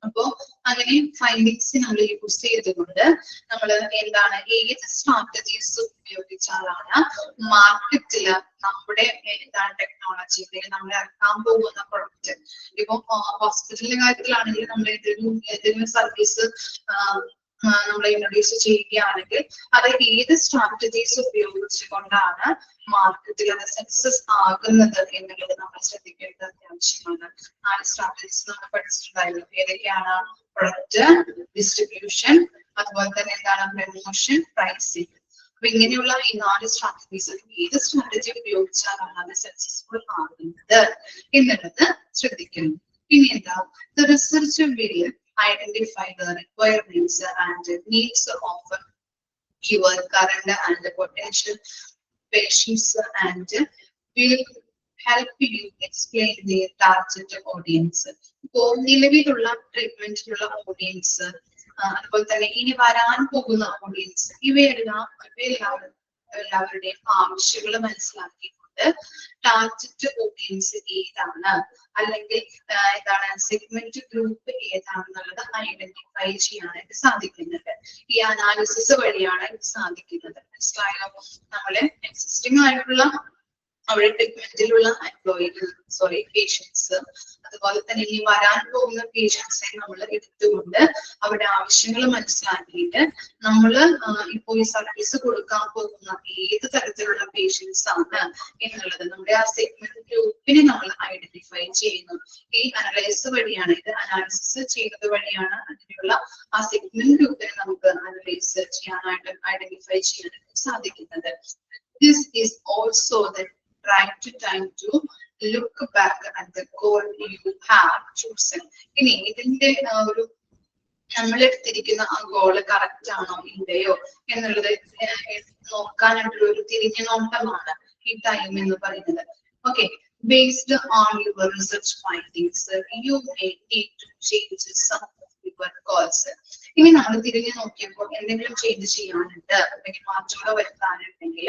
അപ്പോ അങ്ങനെ ഫൈൻഡിങ്സ് നമ്മൾ യൂസ് ചെയ്തുകൊണ്ട് നമ്മൾ എന്താണ് ഏത് സ്ട്രാറ്റജീസ് ഉപയോഗിച്ചാലാണ് മാർക്കറ്റില് നമ്മുടെ എന്താണ് ടെക്നോളജി അല്ലെങ്കിൽ നമ്മൾ ഇറക്കാൻ പോകുന്ന പ്രൊഡക്റ്റ്. ഇപ്പൊ ഹോസ്പിറ്റലിന്റെ കാര്യത്തിലാണെങ്കിൽ നമ്മൾ ഏതെങ്കിലും സർവീസ് നമ്മൾ ഇൻട്രൊഡ്യൂസ് ചെയ്യുകയാണെങ്കിൽ അത് ഏത് സ്ട്രാറ്റജീസ് ഉപയോഗിച്ചുകൊണ്ടാണ് മാർക്കറ്റിൽ അത് സക്സസ് ആകുന്നത് എന്നുള്ളത് നമ്മൾ ശ്രദ്ധിക്കേണ്ടത് അത്യാവശ്യമാണ്. 4 സ്ട്രാറ്റജീസ് നമ്മൾ പഠിച്ചിട്ടുണ്ടായിരുന്നു. ഏതൊക്കെയാണ്? പ്രൊഡക്റ്റ്, ഡിസ്ട്രിബ്യൂഷൻ, അതുപോലെ തന്നെ എന്താണ് പ്രമോഷൻ, പ്രൈസിങ്. അപ്പൊ ഇങ്ങനെയുള്ള ഈ 4 സ്ട്രാറ്റജീസ് ഏത് സ്ട്രാറ്റജി ഉപയോഗിച്ചാലാണ് അത് സക്സസ്ഫുൾ ആകുന്നത് എന്നുള്ളത് ശ്രദ്ധിക്കണം. പിന്നെ എന്താ, the researcher will identify the requirements and needs of your current and potential patients and will help you explain the target audience. ഇപ്പോ നിലവിലുള്ള ട്രീറ്റ്മെന്റിലുള്ള ഓഡിയൻസ്, അതുപോലെ തന്നെ ഇനി വരാൻ പോകുന്ന ഓഡിയൻസ്, എല്ലാവരുടെയും ആവശ്യങ്ങൾ മനസ്സിലാക്കിക്കൊണ്ട് ടാർഗറ്റ് ഓഡിയൻസ് ഏതാണ്, അല്ലെങ്കിൽ എന്താണ് സെഗ്മെന്റ് ഗ്രൂപ്പ് ഏതാണെന്നുള്ളത് ഐഡന്റിഫൈ ചെയ്യാനായിട്ട് സാധിക്കുന്നുണ്ട്. ഈ അനാലിസിസ് വഴിയാണ് ഇത് സാധിക്കുന്നത്. മനസ്സിലായോ? നമ്മള് എക്സിസ്റ്റിംഗ് ആയിട്ടുള്ള അവിടെ ട്രീറ്റ്മെന്റിലുള്ള പേഷ്യൻസ്, അതുപോലെ തന്നെ ഇനി വരാൻ പോകുന്ന പേഷ്യൻസിനെ നമ്മൾ എടുത്തുകൊണ്ട് അവരുടെ ആവശ്യങ്ങൾ മനസ്സിലാക്കിയിട്ട് നമ്മൾ ഇപ്പോൾ ഈ സർവീസ് കൊടുക്കാൻ പോകുന്ന ഏത് തരത്തിലുള്ള പേഷ്യൻസ് ആണ് എന്നുള്ളത് നമ്മുടെ ആ സെഗ്മെന്റ് ഗ്രൂപ്പിനെ നമ്മൾ ഐഡന്റിഫൈ ചെയ്യുന്നു. ഈ അനലൈസ് വഴിയാണ്, ഇത് അനാലിസിസ് ചെയ്യുന്നത് വഴിയാണ് അതിനുള്ള ആ സെഗ്മെന്റ് ഗ്രൂപ്പിനെ നമുക്ക് അനലൈസ് ചെയ്യാനായിട്ട് ഐഡന്റിഫൈ ചെയ്യാനായിട്ട് സാധിക്കുന്നത്. This is also the right time to look back at the goal you have chosen. ഇനി ഇതിന്റെ ഒരു നമ്മൾ എടുത്തിരിക്കുന്ന ആ ഗോള് കറക്റ്റ് ആണോ ഇല്ലയോ എന്നുള്ളത് നോക്കാനായിട്ടുള്ള ഒരു തിരിഞ്ഞു നോട്ടമാണ് ഈ ടൈം എന്ന് പറയുന്നത്. Okay, based on your research findings, you may need to change some of your goals. ഇനി നമ്മൾ തിരിഞ്ഞു നോക്കിയപ്പോൾ എന്തെങ്കിലും ചേഞ്ച് ചെയ്യാനുണ്ട്, അല്ലെങ്കിൽ മാറ്റങ്ങൾ വരുത്താനുണ്ടെങ്കിൽ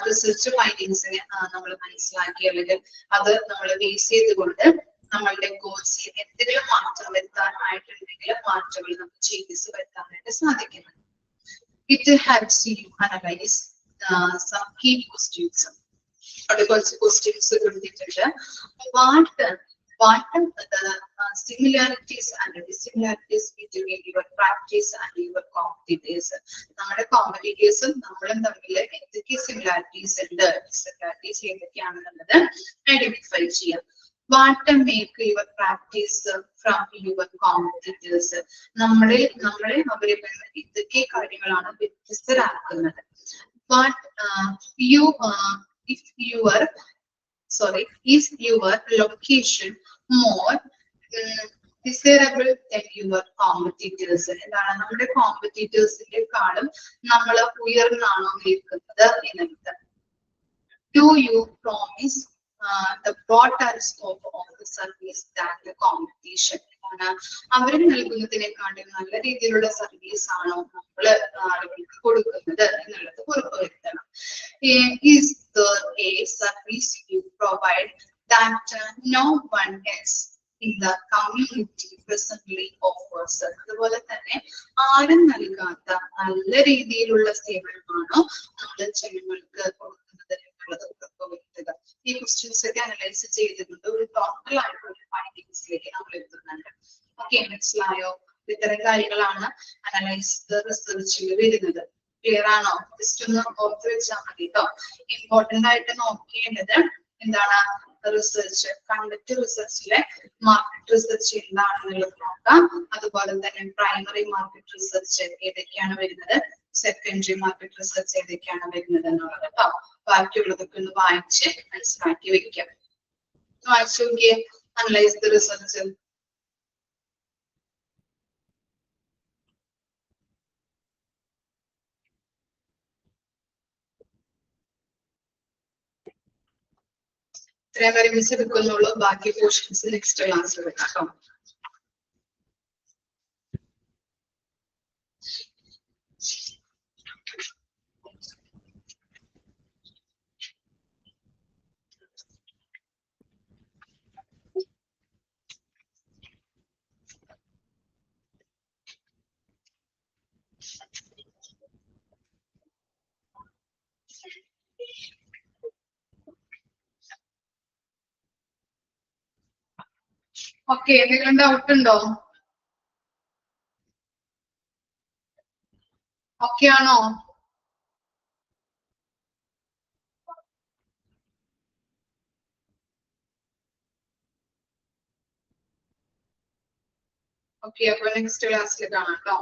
റിസർച്ച് ഫൈൻഡിങ്സിനെ നമ്മൾ മനസ്സിലാക്കി, അല്ലെങ്കിൽ അത് നമ്മൾ ബേസ് ചെയ്തുകൊണ്ട് നമ്മളുടെ ഗോൾസിൽ എന്തെങ്കിലും മാറ്റം വരുത്താനായിട്ടുണ്ടെങ്കിൽ മാറ്റങ്ങൾ നമുക്ക് ചേഞ്ചസ് വരുത്താനായിട്ട് സാധിക്കുന്നുണ്ട്. It helps you analyse some key questions. അവിടെ കുറച്ച് ക്വസ്റ്റ്യൻസ് കൊടുത്തിട്ടുണ്ട്. What are the similarities and dissimilarities between your practice and your competitors? നമ്മുടെ കോമ്പറ്റീറ്റേഴ്സും നമ്മളും തമ്മിൽ എന്തൊക്കെ സിമിലാരിറ്റീസ് ഉണ്ട്, ഡിസിമിലാരിറ്റീസ് എന്തൊക്കെയാണെന്നുള്ളത് ഐഡന്റിഫൈ ചെയ്യാം. What make your practice from your competitors? നമ്മളെ അവരിൽ നിന്ന് എന്തൊക്കെ കാര്യങ്ങളാണ് വ്യത്യസ്തരാക്കുന്നത്? Is your location more desirable than your competitors? എന്താണ് നമ്മുടെ കോമ്പറ്റീറ്റേഴ്സിന്റെക്കാളും നമ്മൾ ഉയർന്നാണോ നിൽക്കുന്നത് എന്നത്? Do you promise the broader scope of the service than the competition? അവർ നൽകുന്നതിനെക്കാളും നല്ല രീതിയിലുള്ള സർവീസ് ആണോ നമ്മൾ ആളുകൾക്ക് കൊടുക്കുന്നത് എന്നുള്ളത് ഉറപ്പുവരുത്തണം. Is there a service you provide that no one else in the community presently offers? അതുപോലെ തന്നെ ആരും നൽകാത്ത നല്ല രീതിയിലുള്ള സേവനമാണോ നമ്മൾ ജനങ്ങൾക്ക് കൊടുക്കുന്നത് എന്നുള്ളത് ഉറപ്പുവരുത്തുക. ഈ ക്വസ്റ്റ്യൻസ് ഒക്കെ അനലൈസ് ചെയ്തിട്ടുണ്ട് ഒരു ടോട്ടൽ ആയിട്ടുള്ള ഫൈൻഡിങ്സിലേക്ക് നമ്മൾ എത്തുന്നുണ്ട്. ഓക്കെ, മനസ്സിലായോ? ഇത്തരം കാര്യങ്ങളാണ് അനലൈസ്ഡ് റിസർച്ചിൽ വരുന്നത്. ക്ലിയർ ആണോ? ജസ്റ്റ് ഒന്ന് ഓർത്ത് വെച്ചാൽ മതി കേട്ടോ. ഇമ്പോർട്ടന്റ് ആയിട്ട് നോക്കേണ്ടത് എന്താണ്? റിസർച്ച്, കണ്ടക്ട് റിസർച്ചിലെ മാർക്കറ്റ് റിസർച്ച് എന്താണെന്നുള്ളത് നോക്കാം. അതുപോലെ തന്നെ പ്രൈമറി മാർക്കറ്റ് റിസർച്ച് ഏതൊക്കെയാണ് വരുന്നത്, സെക്കൻഡറി മാർക്കറ്റ് റിസർച്ച് ഏതൊക്കെയാണ് വരുന്നത് എന്നുള്ളത് കേട്ടോ. ബാക്കിയുള്ളതൊക്കെ ഒന്ന് വായിച്ച് മനസ്സിലാക്കി വെക്കാം. വായിച്ചു നോക്കിയേ അനലൈസ്ഡ് റിസർച്ച്. ഇത്രയും വരെ മിസ് എടുക്കുന്നുള്ളൂ. ബാക്കി പോർഷൻസ് നെക്സ്റ്റ് ക്ലാസ്സിൽ വെക്കാം. ഓക്കെ, എന്തെങ്കിലും ഡൗട്ട് ഉണ്ടോ? ഓക്കെ ആണോ? ഓക്കെ, അപ്പൊ നെക്സ്റ്റ് ക്ലാസ്സിൽ കാണാം കേട്ടോ.